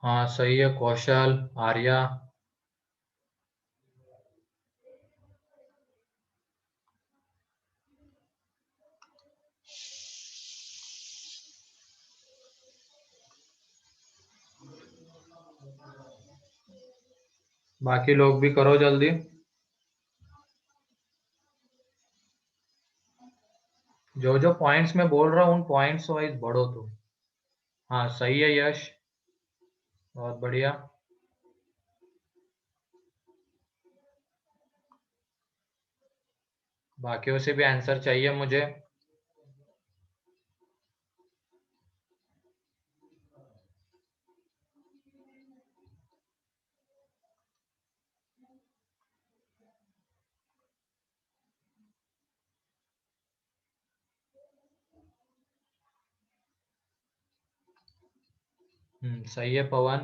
हाँ सही है कौशल, आर्या। बाकी लोग भी करो जल्दी, जो जो पॉइंट्स में बोल रहा हूँ उन पॉइंट्स वाइज बढ़ो तुम। हाँ सही है यश, बहुत बढ़िया। बाकियों से भी आंसर चाहिए मुझे। सही है पवन,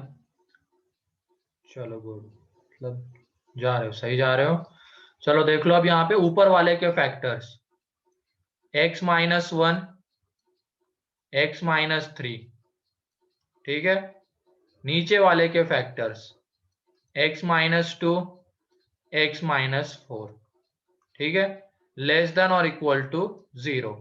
चलो गुड, मतलब जा रहे हो, सही जा रहे हो। चलो देख लो अब यहाँ पे ऊपर वाले के फैक्टर्स, x-1, x-3, ठीक है। नीचे वाले के फैक्टर्स x-2, x-4, ठीक है, लेस देन और इक्वल टू 0।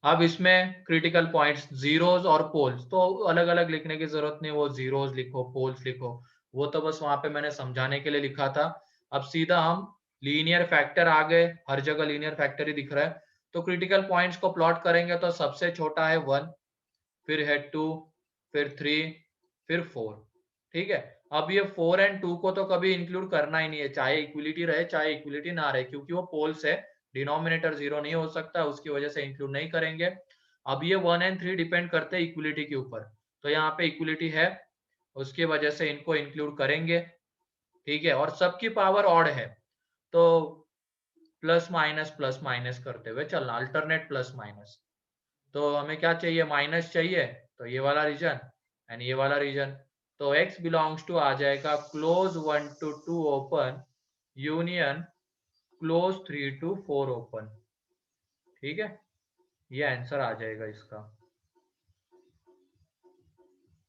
अब इसमें क्रिटिकल पॉइंट्स जीरोस और पोल्स तो अलग अलग लिखने की जरूरत नहीं, वो जीरोस लिखो पोल्स लिखो, वो तो बस वहां पे मैंने समझाने के लिए लिखा था। अब सीधा हम लीनियर फैक्टर आ गए, हर जगह लीनियर फैक्टर ही दिख रहा है। तो क्रिटिकल पॉइंट्स को प्लॉट करेंगे तो सबसे छोटा है 1, फिर है 2, फिर 3, फिर 4, ठीक है। अब ये 4 एंड 2 को तो कभी इंक्लूड करना ही नहीं है, चाहे इक्विलिटी रहे चाहे इक्विलिटी ना रहे, क्योंकि वो पोल्स है, डिनोमिनेटर 0 नहीं हो सकता, उसकी वजह से इंक्लूड नहीं करेंगे। अब ये 1 एंड 3 डिपेंड करते हैं इक्विलिटी के ऊपर, तो यहाँ पे इक्विलिटी है, उसकी वजह से इनको इंक्लूड करेंगे, ठीक है। और सबकी पावर ऑड है, तो प्लस माइनस करते हुए चलना, अल्टरनेट प्लस माइनस। तो हमें क्या चाहिए, माइनस चाहिए, तो ये वाला रीजन एंड ये वाला रीजन। तो x बिलोंग्स टू आ जाएगा close 1 to 2 open union close 3 to 4 open, ठीक है। ये आंसर आ जाएगा इसका।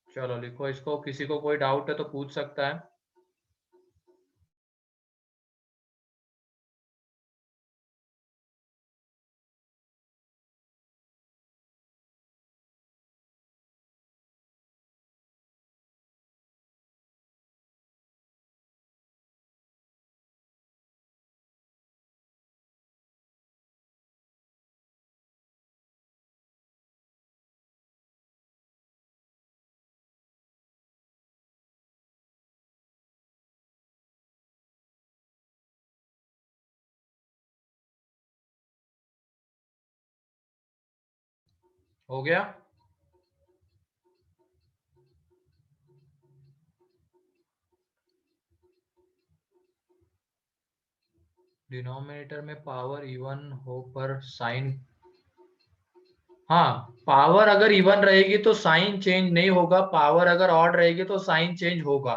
चलो लिखो इसको, किसी को कोई डाउट है तो पूछ सकता है। हो गया। डिनोमिनेटर में पावर इवन हो पर साइन, हाँ, पावर अगर इवन रहेगी तो साइन चेंज नहीं होगा, पावर अगर ऑड रहेगी तो साइन चेंज होगा,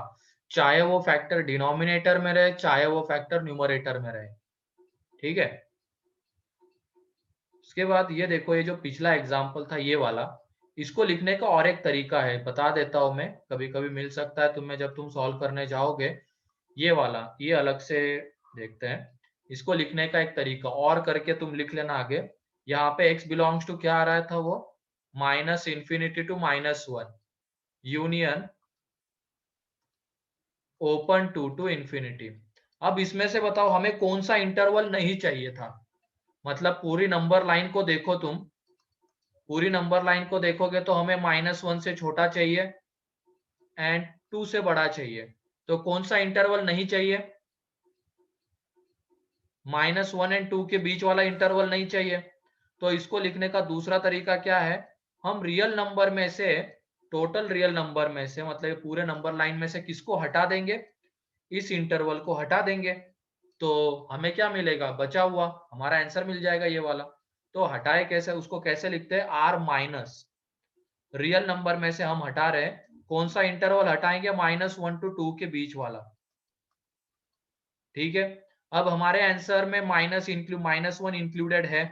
चाहे वो फैक्टर डिनोमिनेटर में रहे चाहे वो फैक्टर न्यूमरेटर में रहे, ठीक है। उसके बाद ये देखो, ये जो पिछला एग्जाम्पल था ये वाला, इसको लिखने का और एक तरीका है, बता देता हूं मैं, कभी कभी मिल सकता है तुम्हें जब तुम सॉल्व करने जाओगे। ये वाला ये अलग से देखते हैं, इसको लिखने का एक तरीका और करके तुम लिख लेना आगे। यहाँ पे x बिलोंग्स टू क्या आ रहा था, वो -∞ to -1 यूनियन ओपन 2 to ∞। अब इसमें से बताओ हमें कौन सा इंटरवल नहीं चाहिए था, मतलब पूरी नंबर लाइन को देखो तुम, पूरी नंबर लाइन को देखोगे तो हमें -1 से छोटा चाहिए एंड 2 से बड़ा चाहिए, तो कौन सा इंटरवल नहीं चाहिए, -1 एंड 2 के बीच वाला इंटरवल नहीं चाहिए। तो इसको लिखने का दूसरा तरीका क्या है, हम रियल नंबर में से, टोटल रियल नंबर में से, मतलब पूरे नंबर लाइन में से किसको हटा देंगे, इस इंटरवल को हटा देंगे, तो हमें क्या मिलेगा, बचा हुआ हमारा आंसर मिल जाएगा ये वाला। तो हटाए कैसे, उसको कैसे लिखते हैं, r माइनस रियल नंबर में से हम हटा रहे हैं, कौन सा इंटरवल हटाएंगे, -1 to 2 के बीच वाला, ठीक है। अब हमारे आंसर में -1 इंक्लूडेड है,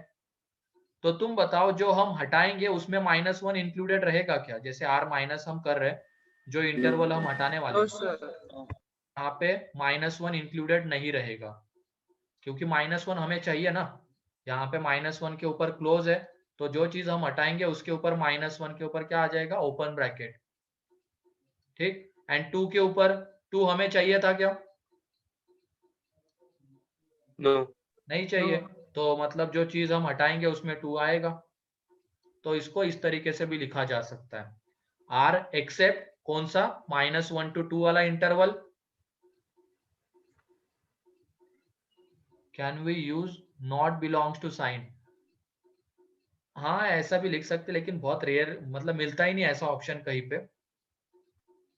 तो तुम बताओ जो हम हटाएंगे उसमें -1 इंक्लूडेड रहेगा क्या, जैसे r माइनस हम कर रहे हैं, जो इंटरवल हम हटाने वाले नो हैं, सर। यहाँ पे -1 इंक्लूडेड नहीं रहेगा, क्योंकि -1 हमें चाहिए ना, यहाँ पे -1 के ऊपर क्लोज है, तो जो चीज हम हटाएंगे उसके ऊपर -1 के ऊपर क्या आ जाएगा, ओपन ब्रैकेट, ठीक। एंड 2 के ऊपर 2 हमें चाहिए था क्या, नो। नहीं चाहिए, तो मतलब जो चीज हम हटाएंगे उसमें 2 आएगा। तो इसको इस तरीके से भी लिखा जा सकता है, आर एक्सेप्ट कौन सा, -1 to 2 वाला interval, can we use not belongs to sign, हाँ ऐसा भी लिख सकते, लेकिन बहुत रेयर, मतलब मिलता ही नहीं ऐसा ऑप्शन कहीं पे,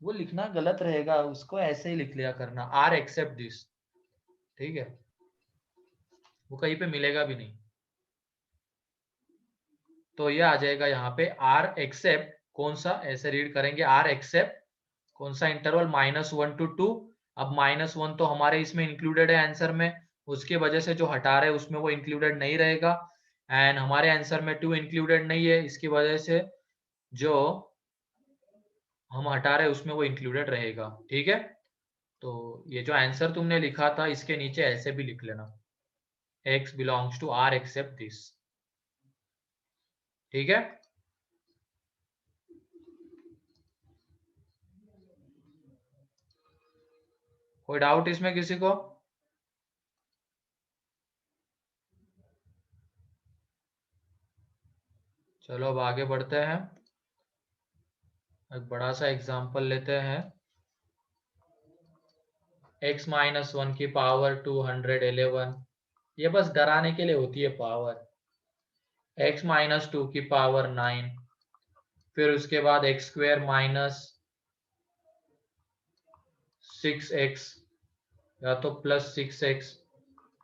वो लिखना गलत रहेगा, उसको ऐसे ही लिख लिया करना, आर एक्सेप्ट दिस, ठीक है, वो कहीं पे मिलेगा भी नहीं। तो ये आ जाएगा यहाँ पे आर एक्सेप्ट कौन सा, ऐसे रीड करेंगे आर एक्सेप्ट कौन सा इंटरवल, -1 to 2। अब -1 तो हमारे इसमें इंक्लूडेड है आंसर में, उसकी वजह से जो हटा रहे हैं उसमें वो इंक्लूडेड नहीं रहेगा, एंड हमारे आंसर में 2 इंक्लूडेड नहीं है, इसकी वजह से जो हम हटा रहे हैं उसमें वो इंक्लूडेड रहेगा, ठीक है। तो ये जो आंसर तुमने लिखा था इसके नीचे ऐसे भी लिख लेना, x belongs to r except this, ठीक है। कोई डाउट इसमें किसी को? चलो अब आगे बढ़ते हैं, एक बड़ा सा एग्जांपल लेते हैं। x-1 की पावर 211, ये बस डराने के लिए होती है पावर। x-2 की पावर 9, फिर उसके बाद x² - 6x या तो +6x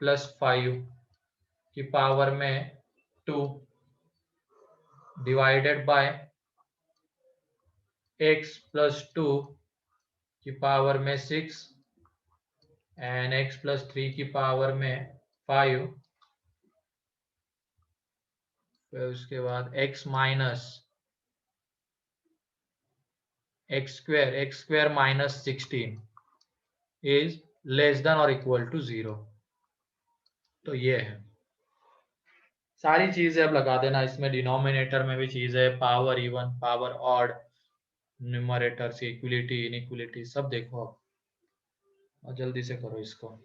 +5 की पावर में 2 डिवाइडेड बाय x+2 की पावर में 6 एंड x+3 की पावर में 5, फिर उसके बाद x² इज लेस देन और इक्वल टू 0। तो ये है सारी चीजें, अब लगा देना इसमें, डिनोमिनेटर में भी चीज है, power even power odd, numerator से इक्वलिटी इनइक्वलिटी सब देखो अब, और जल्दी से करो इसको।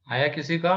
आया किसी का?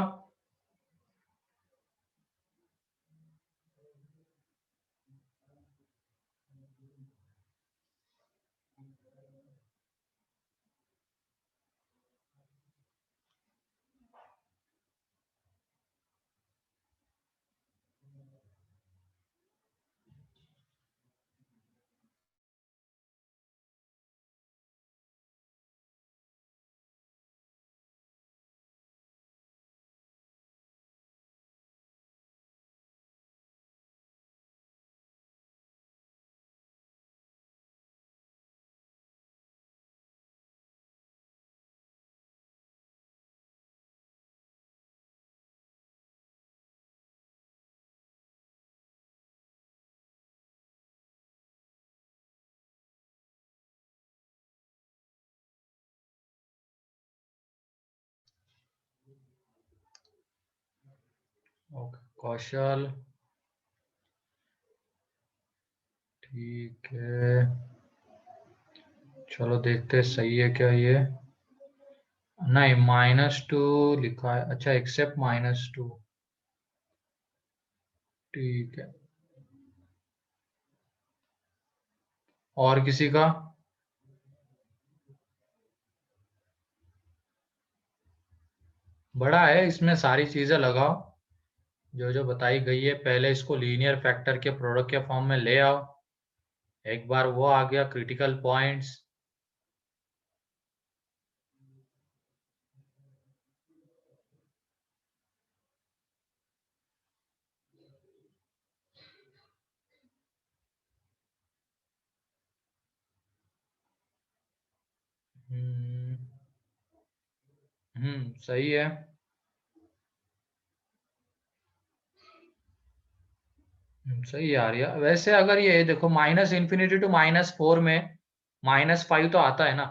ओके कौशल, ठीक है, चलो देखते हैं सही है क्या ये। नहीं -2 लिखा है, अच्छा एक्सेप्ट -2, ठीक है। और किसी का? बड़ा है, इसमें सारी चीजें लगाओ जो जो बताई गई है। पहले इसको लीनियर फैक्टर के प्रोडक्ट के फॉर्म में ले आओ। एक बार वो आ गया, क्रिटिकल पॉइंट्स, सही है। सही है यार। वैसे अगर ये देखो -∞ टू -4 में -5 तो आता है ना,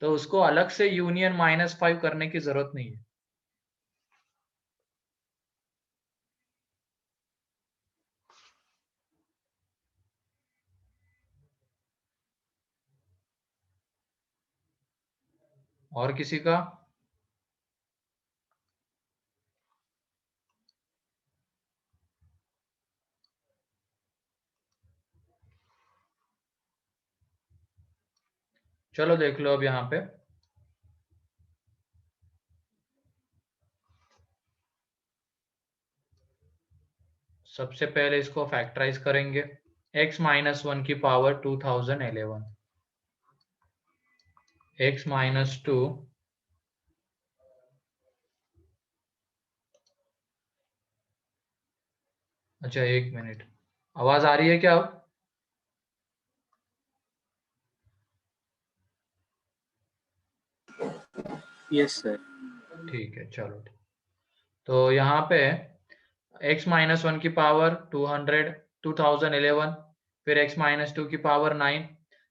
तो उसको अलग से यूनियन -5 करने की जरूरत नहीं है। और किसी का? चलो देख लो अब यहाँ पे। सबसे पहले इसको फैक्टराइज करेंगे। x-1 की पावर 2011, x-2, अच्छा 1 मिनट, आवाज आ रही है क्या अब? Yes sir. ठीक है चलो। तो यहाँ पे x-1 की पावर 2011, फिर x-2 की पावर 9।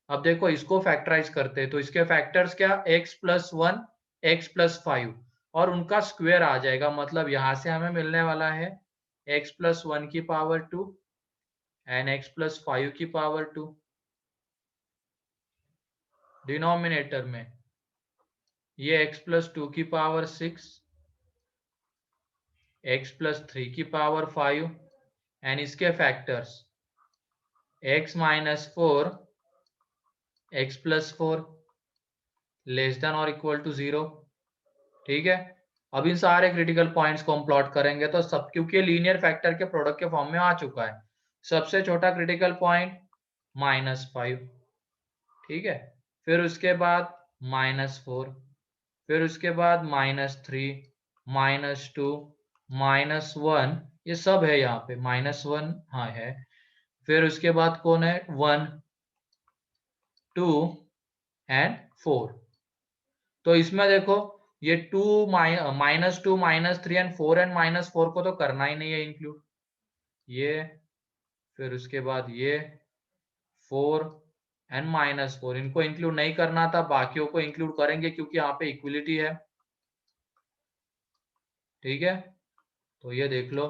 अब देखो इसको फैक्टराइज करते हैं तो इसके फैक्टर्स क्या, x+1, x+5 और उनका स्क्वायर आ जाएगा। मतलब यहाँ से हमें मिलने वाला है x+1 की पावर 2 एंड x+5 की पावर 2। डिनोमिनेटर में ये x+2 की पावर 6, x+3 की पावर 5 एंड इसके factors x-4, x+4 less than और इक्वल टू 0। ठीक है, अब इन सारे क्रिटिकल पॉइंट्स को हम प्लॉट करेंगे तो सब, क्योंकि लीनियर फैक्टर के प्रोडक्ट के फॉर्म में आ चुका है। सबसे छोटा क्रिटिकल पॉइंट -5, ठीक है, फिर उसके बाद -4, फिर उसके बाद -3, -2, -1, ये सब है यहाँ पे, -1 हाँ है। फिर उसके बाद कौन है, 1, 2 एंड 4। तो इसमें देखो ये -2, -3 एंड 4 एंड -4 को तो करना ही नहीं है इंक्लूड, ये फिर उसके बाद ये 4 एंड -4 इनको इंक्लूड नहीं करना था, बाकियों को इंक्लूड करेंगे क्योंकि यहाँ पे इक्विलिटी है। ठीक है, तो ये देख लो।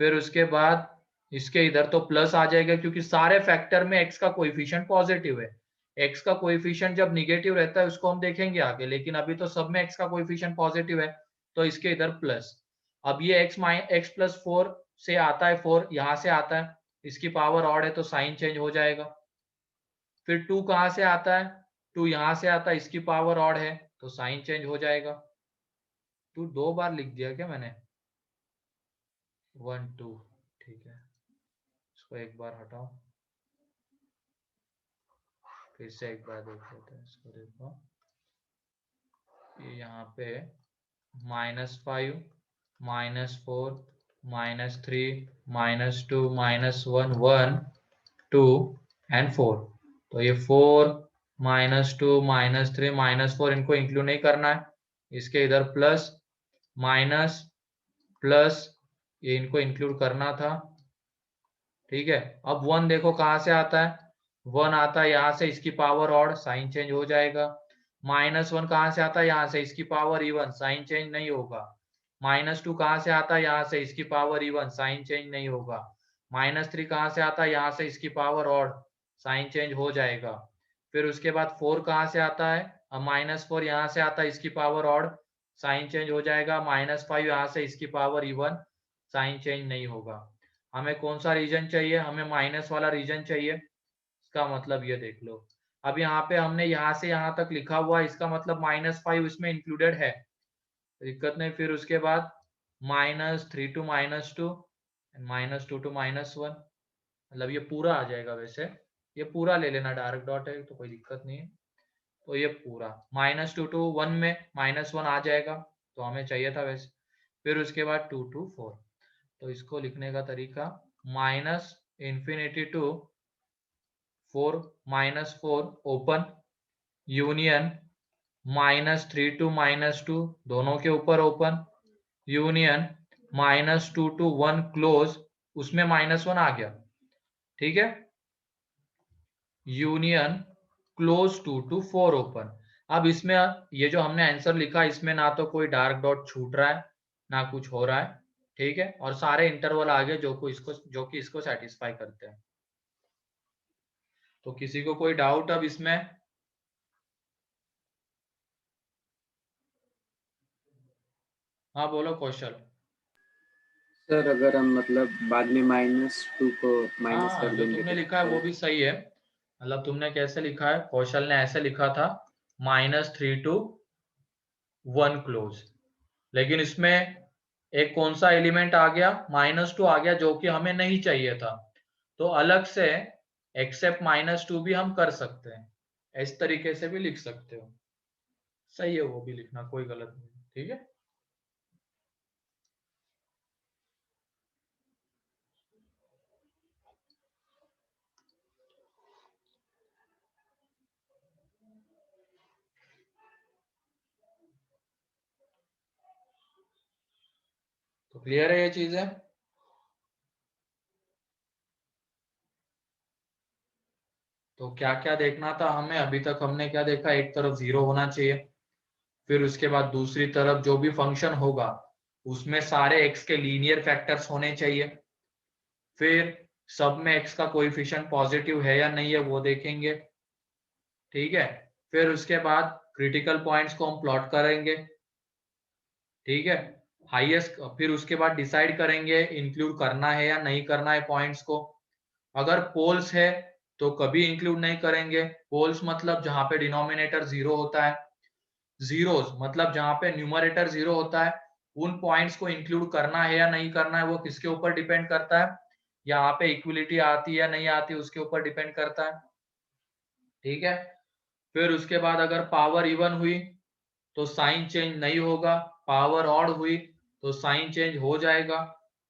फिर उसके बाद इसके इधर तो प्लस आ जाएगा क्योंकि सारे फैक्टर में x का कोएफिशिएंट पॉजिटिव है। x का कोएफिशिएंट जब निगेटिव रहता है उसको हम देखेंगे आगे, लेकिन अभी तो सब में x का कोएफिशिएंट पॉजिटिव है, तो इसके इधर प्लस। अब ये x+4 से आता है 4, यहाँ से आता है, इसकी पावर ऑड है तो साइन चेंज हो जाएगा। फिर 2 कहाँ से आता है, 2 यहाँ से आता है, इसकी पावर ऑड है तो साइन चेंज हो जाएगा। 2 दो बार लिख दिया क्या मैंने, 1 2, ठीक है, इसको एक बार हटाओ, फिर से एक बार देख लेते हैं इसको। देखो ये यहाँ पे -5, -4, -3, -2, -1, 1, 2 एंड 4। तो ये 4, -2, -3, -4 इनको इंक्लूड नहीं करना है, इसके इधर प्लस, माइनस, प्लस, ये इनको इंक्लूड करना था। ठीक है, अब 1 देखो कहाँ से आता है, 1 आता है यहाँ से, इसकी पावर ऑड, साइन चेंज हो जाएगा। -1 कहाँ से आता है, यहाँ से, इसकी पावर इवन, साइन चेंज नहीं होगा। -2 कहाँ से आता है, यहाँ से, इसकी पावर इवन, साइन चेंज नहीं होगा। -3 कहाँ से आता है, यहाँ से, इसकी पावर ऑड, साइन चेंज हो जाएगा। फिर उसके बाद 4 कहाँ से आता है, -4 यहाँ से आता है, इसकी पावर ऑड, साइन चेंज हो जाएगा। -5 यहाँ से, इसकी पावर इवन, साइन चेंज नहीं होगा। हमें कौन सा रीजन चाहिए, हमें माइनस वाला रीजन चाहिए। इसका मतलब ये देख लो, अब यहाँ पे हमने यहाँ से यहाँ तक लिखा हुआ है, इसका मतलब -5 इसमें इंक्लूडेड है, दिक्कत नहीं। फिर उसके बाद -3 to -2 -2 to -1, मतलब ये पूरा आ जाएगा। वैसे ये पूरा ले लेना, डार्क डॉट है तो कोई दिक्कत नहीं है। तो ये पूरा -2 to 1 में -1 आ जाएगा, तो हमें चाहिए था वैसे। फिर उसके बाद 2 to 4, तो इसको लिखने का तरीका -∞ to 4 -4 ओपन यूनियन -3 to -2 दोनों के ऊपर ओपन यूनियन -2 to 1 क्लोज, उसमें -1 आ गया, ठीक है। Union close 2 to 4 open. अब इसमें ये जो हमने आंसर लिखा, इसमें ना तो कोई डार्क डॉट छूट रहा है, ना कुछ हो रहा है, ठीक है। और सारे इंटरवल आ गए जो कि इसको सेटिस्फाई करते हैं। तो किसी को कोई डाउट अब इसमें? हाँ बोलो कौशल। सर अगर हम मतलब बाद में -2 को माइनस हाँ, कर जो देंगे तुमने तो लिखा है वो भी सही है। मतलब तुमने कैसे लिखा है, कौशल ने ऐसे लिखा था -3 to 1 क्लोज, लेकिन इसमें एक कौन सा एलिमेंट आ गया, -2 आ गया, जो कि हमें नहीं चाहिए था। तो अलग से एक्सेप्ट -2 भी हम कर सकते हैं, इस तरीके से भी लिख सकते हो। सही है, वो भी लिखना, कोई गलत नहीं, ठीक है। तो क्लियर है ये चीजें? तो क्या क्या देखना था हमें अभी तक, हमने क्या देखा, एक तरफ 0 होना चाहिए, फिर उसके बाद दूसरी तरफ जो भी फंक्शन होगा उसमें सारे x के लीनियर फैक्टर्स होने चाहिए, फिर सब में x का कोएफिशिएंट पॉजिटिव है या नहीं है वो देखेंगे, ठीक है। फिर उसके बाद क्रिटिकल पॉइंट्स को हम प्लॉट करेंगे, ठीक है। हाईएस्ट, फिर उसके बाद डिसाइड करेंगे इंक्लूड करना है या नहीं करना है पॉइंट्स को। अगर पोल्स है तो कभी इंक्लूड नहीं करेंगे। पोल्स मतलब जहां पे डिनोमिनेटर 0 होता है, जीरोस मतलब जहां पे न्यूमरेटर 0 होता है, उन पॉइंट्स को इंक्लूड करना है या नहीं करना है वो किसके ऊपर डिपेंड करता है, यहाँ पे इक्विलिटी आती है या नहीं आती उसके ऊपर डिपेंड करता है, ठीक है। फिर उसके बाद अगर पावर इवन हुई तो साइन चेंज नहीं होगा, पावर ऑड हुई तो साइन चेंज हो जाएगा,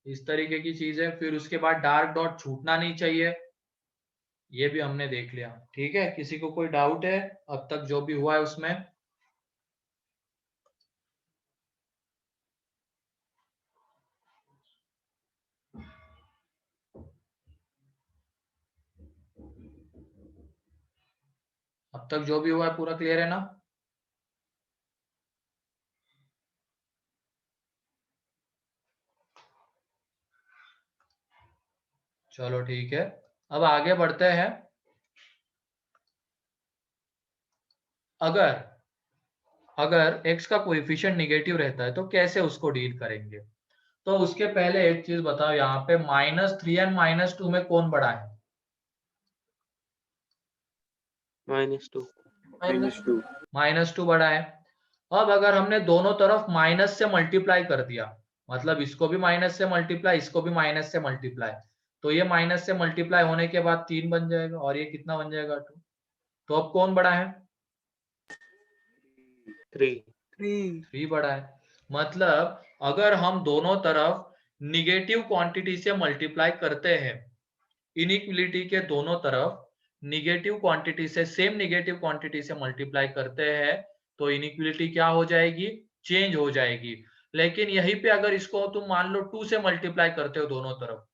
इस तरीके की चीज है। फिर उसके बाद डार्क डॉट छूटना नहीं चाहिए, ये भी हमने देख लिया, ठीक है। किसी को कोई डाउट है अब तक जो भी हुआ है उसमें? अब तक जो भी हुआ है पूरा क्लियर है ना? चलो ठीक है, अब आगे बढ़ते हैं। अगर अगर x का कोएफिशिएंट निगेटिव रहता है तो कैसे उसको डील करेंगे? तो उसके पहले एक चीज बताओ, यहाँ पे -3 एंड -2 में कौन बड़ा है? -2 -2 -2 बड़ा है। अब अगर हमने दोनों तरफ माइनस से मल्टीप्लाई कर दिया, मतलब इसको भी माइनस से मल्टीप्लाई, इसको भी माइनस से मल्टीप्लाई, तो ये माइनस से मल्टीप्लाई होने के बाद 3 बन जाएगा और ये कितना बन जाएगा 2। तो अब कौन बड़ा है? 3 3 बड़ा है। मतलब अगर हम दोनों तरफ निगेटिव क्वांटिटी से मल्टीप्लाई करते हैं, इनइक्विलिटी के दोनों तरफ निगेटिव क्वांटिटी से, सेम निगेटिव क्वांटिटी से मल्टीप्लाई करते हैं, तो इनइक्विलिटी क्या हो जाएगी? चेंज हो जाएगी। लेकिन यहीं पे अगर इसको तुम मान लो 2 से मल्टीप्लाई करते हो दोनों तरफ,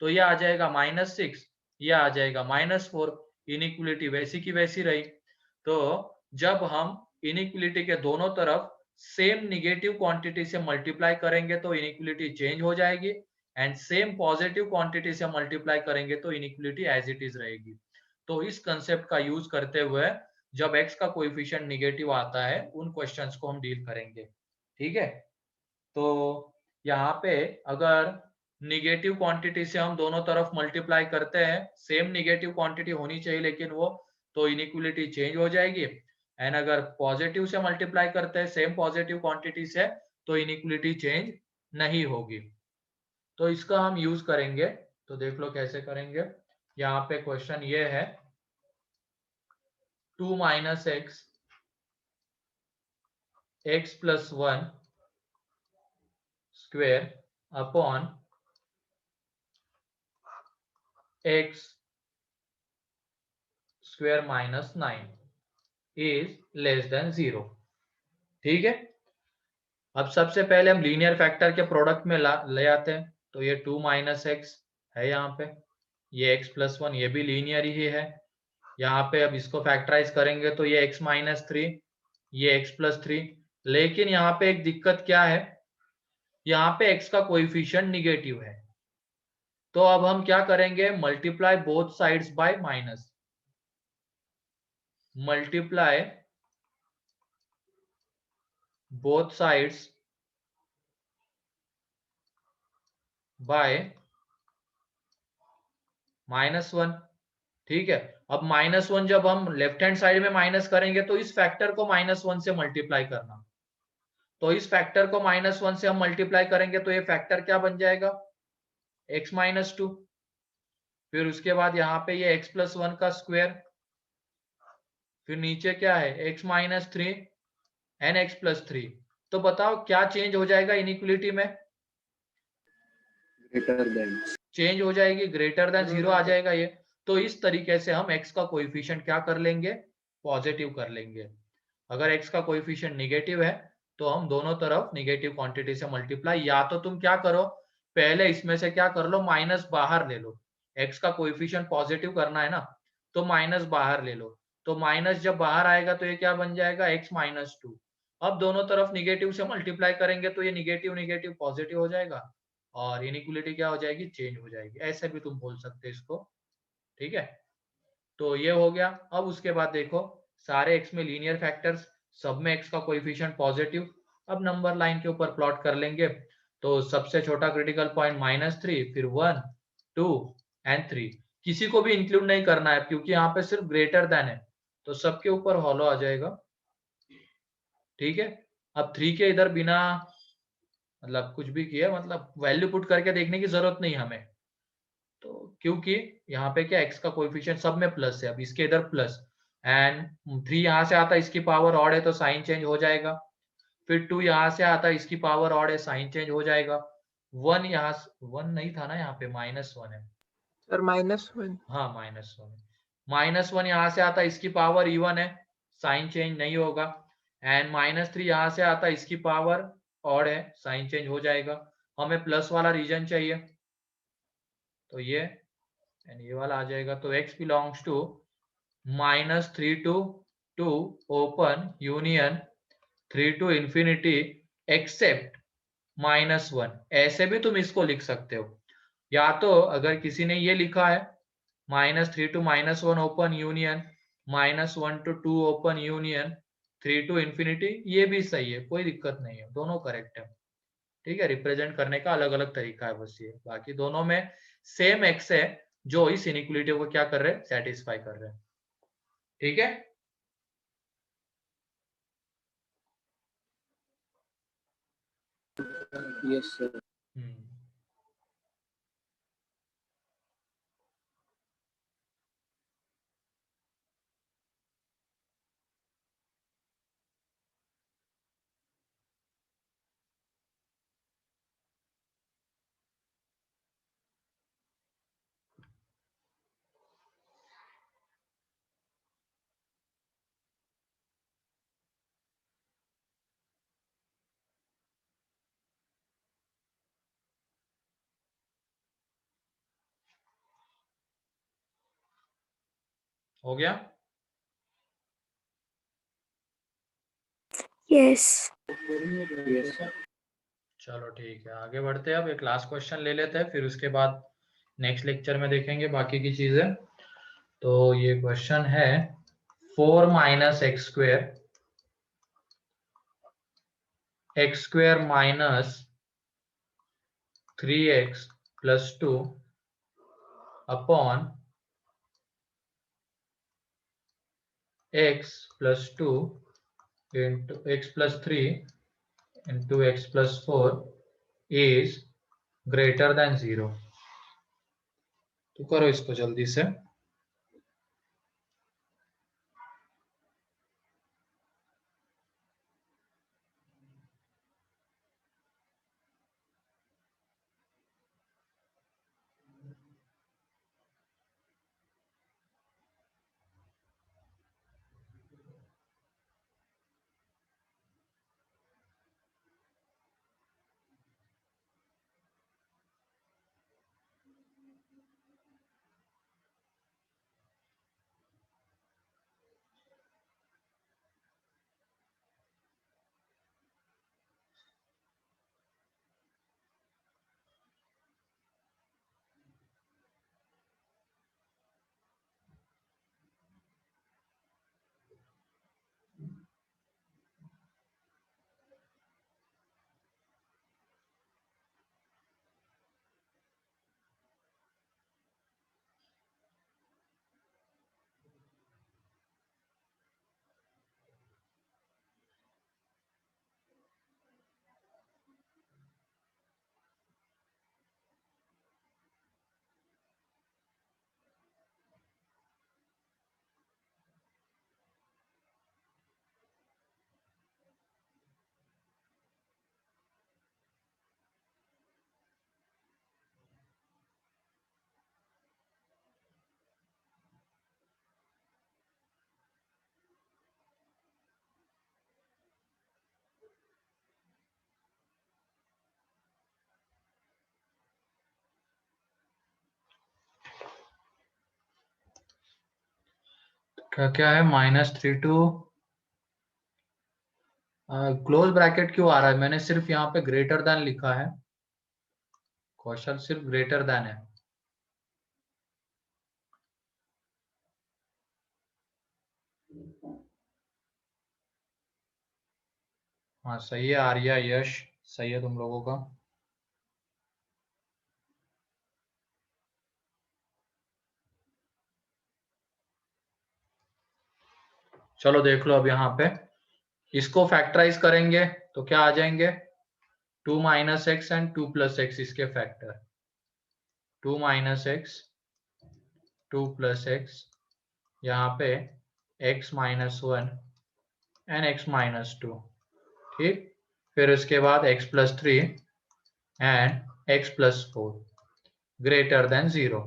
तो ये आ जाएगा -6, ये आ जाएगा -4, इनइक्विलिटी वैसी की वैसी रही। तो जब हम इनइक्विलिटी के दोनों तरफ सेम निगेटिव क्वांटिटी से मल्टीप्लाई करेंगे तो इनइक्वलिटी चेंज हो जाएगी, एंड सेम पॉजिटिव क्वांटिटी से मल्टीप्लाई करेंगे तो इनइक्वलिटी एज इट इज रहेगी। तो इस कंसेप्ट का यूज करते हुए जब x का कोएफिशिएंट निगेटिव आता है उन क्वेश्चंस को हम डील करेंगे। ठीक है, तो यहाँ पे अगर निगेटिव क्वांटिटी से हम दोनों तरफ मल्टीप्लाई करते हैं, सेम निगेटिव क्वांटिटी होनी चाहिए लेकिन वो, तो इनइक्वलिटी चेंज हो जाएगी। एंड अगर पॉजिटिव से मल्टीप्लाई करते हैं सेम पॉजिटिव क्वांटिटी से, तो इनइक्वलिटी चेंज नहीं होगी। तो इसका हम यूज करेंगे, तो देख लो कैसे करेंगे। यहाँ पे क्वेश्चन ये है 2 minus x x plus 1 square upon x square minus 9 is less then 0। ठीक है, अब सबसे पहले हम लीनियर फैक्टर के प्रोडक्ट में ले आते हैं। तो ये 2 माइनस एक्स है यहाँ पे, ये x प्लस 1 ये भी लीनियर ही है। यहाँ पे अब इसको फैक्टराइज करेंगे तो ये x माइनस 3, ये x प्लस 3। लेकिन यहाँ पे एक दिक्कत क्या है, यहाँ पे x का कोएफिशिएंट निगेटिव है। तो अब हम क्या करेंगे, multiply both sides by minus, multiply both sides by -1। ठीक है, अब -1 जब हम लेफ्ट हैंड साइड में माइनस करेंगे तो इस फैक्टर को -1 से मल्टीप्लाई करना। तो इस फैक्टर को -1 से हम मल्टीप्लाई करेंगे तो ये फैक्टर क्या बन जाएगा, x माइनस 2। फिर उसके बाद यहाँ पे ये x प्लस 1 का स्क्वायर, फिर नीचे क्या है x minus 3 and x plus 3। तो बताओ क्या चेंज हो जाएगा इनइक्वलिटी में, ग्रेटर देन, चेंज हो जाएगी, ग्रेटर देन 0 आ जाएगा ये। तो इस तरीके से हम x का कोएफिशिएंट क्या कर लेंगे, पॉजिटिव कर लेंगे। अगर x का कोएफिशिएंट निगेटिव है तो हम दोनों तरफ निगेटिव क्वांटिटी से मल्टीप्लाई, या तो तुम क्या करो, पहले इसमें से क्या कर लो, माइनस बाहर ले लो। x का कोएफिशिएंट पॉजिटिव करना है ना, तो माइनस बाहर ले लो। तो माइनस जब बाहर आएगा तो ये क्या बन जाएगा, x माइनस 2। अब दोनों तरफ निगेटिव से मल्टीप्लाई करेंगे तो ये निगेटिव निगेटिव पॉजिटिव हो जाएगा और इनइक्वलिटी क्या हो जाएगी, चेंज हो जाएगी। ऐसे भी तुम बोल सकते हो इसको। ठीक है, तो ये हो गया। अब उसके बाद देखो, सारे x में लीनियर फैक्टर्स, सब में x का कोएफिशिएंट पॉजिटिव। अब नंबर लाइन के ऊपर प्लॉट कर लेंगे। तो सबसे छोटा क्रिटिकल पॉइंट -3, फिर 1 2 एंड 3। किसी को भी इंक्लूड नहीं करना है क्योंकि यहाँ पे सिर्फ ग्रेटर देन है, तो सबके ऊपर हॉलो आ जाएगा। ठीक है, अब 3 के इधर बिना मतलब कुछ भी किया, मतलब वैल्यू पुट करके देखने की जरूरत नहीं हमें, तो क्योंकि यहाँ पे क्या x का कोएफिशिएंट सब में प्लस है, अब इसके इधर प्लस, एंड 3 यहाँ से आता है इसकी पावर ऑड है तो साइन चेंज हो जाएगा। फिर 2 यहाँ से आता है इसकी पावर ऑड है, साइन चेंज हो जाएगा। 1 यहाँ 1 नहीं था ना, यहाँ पे -1 है सर -1। हाँ -1 -1 यहाँ से आता है इसकी पावर इवन है, साइन चेंज नहीं होगा। एंड -3 यहाँ से आता है इसकी पावर ऑड है, साइन चेंज हो जाएगा। हमें प्लस वाला रीजन चाहिए, तो ये वाला आ जाएगा। तो x belongs to -3 to 2 open union 3 to infinity except -1। ऐसे भी तुम इसको लिख सकते हो, या तो अगर किसी ने ये लिखा है -3 to -1 open union -1 to 2 open union 3 to infinity, ये भी सही है, कोई दिक्कत नहीं है, दोनों करेक्ट है। ठीक है, रिप्रेजेंट करने का अलग अलग तरीका है बस ये, बाकी दोनों में सेम x है जो इस इनइक्वलिटी को क्या कर रहे हैं, सेटिस्फाई कर रहे हैं। ठीक है, यस सर। हो गया। यस। Yes. चलो ठीक है, आगे बढ़ते हैं। अब एक लास्ट क्वेश्चन ले लेते हैं, फिर उसके बाद नेक्स्ट लेक्चर में देखेंगे बाकी की चीजें। तो ये क्वेश्चन है 4 minus x square minus 3x plus 2 upon x plus 2 into x plus 3 into x plus 4 is greater than 0। तो करो इसको जल्दी से। क्या क्या है -3 टू क्लोज ब्रैकेट क्यों आ रहा है? मैंने सिर्फ यहाँ पे ग्रेटर देन लिखा है। कौशल सिर्फ ग्रेटर देन है। हाँ सही है आर्या, यश सही है तुम लोगों का। चलो देख लो अब यहाँ पे इसको फैक्टराइज करेंगे तो क्या आ जाएंगे? 2 minus x and 2 plus x इसके factor. 2 minus x 2 plus x, यहाँ पे x minus 1 and x minus 2। ठीक, फिर उसके बाद x plus 3 and x plus 4 greater than 0।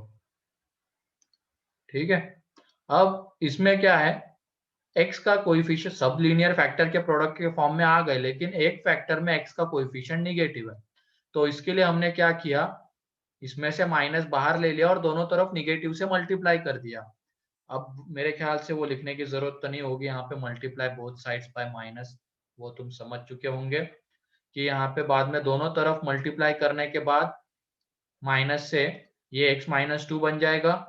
ठीक है, अब इसमें क्या है, x का कोएफिशिएंट सब लीनियर फैक्टर के प्रोडक्ट के फॉर्म में आ गए, लेकिन एक फैक्टर में x का कोएफिशिएंट निगेटिव है। तो इसके लिए हमने क्या किया, इसमें से माइनस बाहर ले लिया और दोनों तरफ निगेटिव से मल्टीप्लाई कर दिया। अब मेरे ख्याल से वो लिखने की जरूरत तो नहीं होगी, यहाँ पे multiply both sides by minus, वो तुम समझ चुके होंगे कि यहाँ पे बाद में दोनों तरफ मल्टीप्लाई करने के बाद माइनस से ये x माइनस 2 बन जाएगा,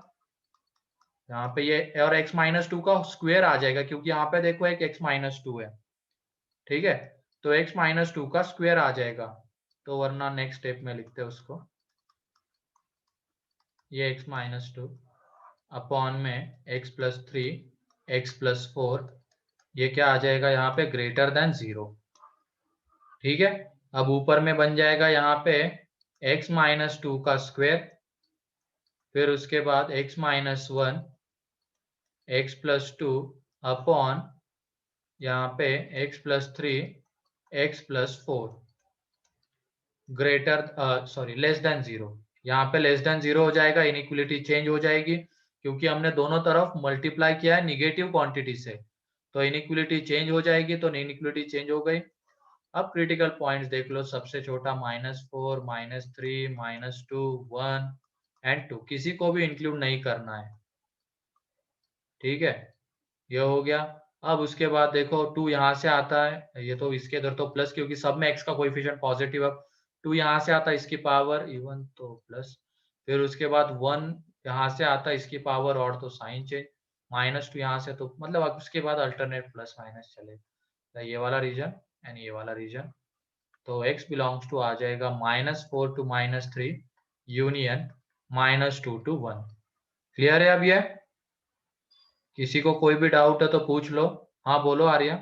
यहाँ पे ये और x माइनस 2 का स्क्वायर आ जाएगा, क्योंकि यहाँ पे देखो एक x माइनस 2 है। ठीक है, तो x माइनस 2 का स्क्वायर आ जाएगा। तो वरना नेक्स्ट स्टेप में लिखते हैं उसको, ये x माइनस 2 अपॉन में x प्लस 3 x प्लस 4, ये क्या आ जाएगा यहाँ पे ग्रेटर देन 0। ठीक है, अब ऊपर में बन जाएगा यहाँ पे x माइनस 2 का स्क्वायर, फिर उसके बाद x minus 1 x plus 2 upon यहाँ पे x plus 3 x plus 4 greater sorry less than 0। यहाँ पे लेस देन 0 हो जाएगा, इनइक्वलिटी चेंज हो जाएगी, क्योंकि हमने दोनों तरफ मल्टीप्लाई किया है निगेटिव क्वांटिटी से, तो इनइक्वलिटी चेंज हो जाएगी। तो इनइक्वलिटी चेंज हो गई। अब क्रिटिकल पॉइंट्स देख लो, सबसे छोटा -4 -3 -2 1 एंड 2, किसी को भी इंक्लूड नहीं करना है। ठीक है, ये हो गया। अब उसके बाद देखो 2 यहाँ से आता है, ये तो इसके इधर तो प्लस, क्योंकि सब में x का कोएफिशिएंट पॉजिटिव। अब 2 यहाँ से आता है, इसकी पावर इवन तो प्लस, फिर उसके बाद 1 यहाँ से आता है, इसकी पावर और तो साइन चेंज, -2 यहाँ से, तो मतलब अब उसके बाद अल्टरनेट प्लस माइनस चलेगा, ये वाला रीजन एंड ये वाला रीजन। तो x बिलोंग्स टू आ जाएगा -4 to -3 यूनियन -2 to 1। क्लियर है अब ये? किसी को कोई भी डाउट है तो पूछ लो। हाँ बोलो आर्या।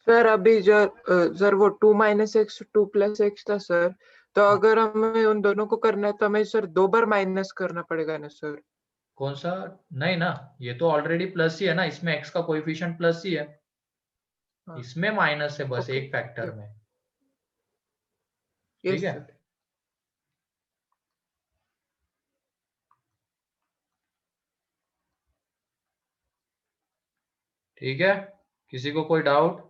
सर अभी सर वो 2 - x 2 + x था सर, तो अगर हमें उन दोनों को करना है तो हमें सर 2 बार माइनस करना पड़ेगा ना सर? कौन सा? नहीं ना, ये तो ऑलरेडी प्लस ही है ना, इसमें x का कोएफिशिएंट प्लस ही है, हाँ, इसमें माइनस है बस ओके, एक फैक्टर में। ठीक यस है, सर। ठीक है, किसी को कोई डाउट?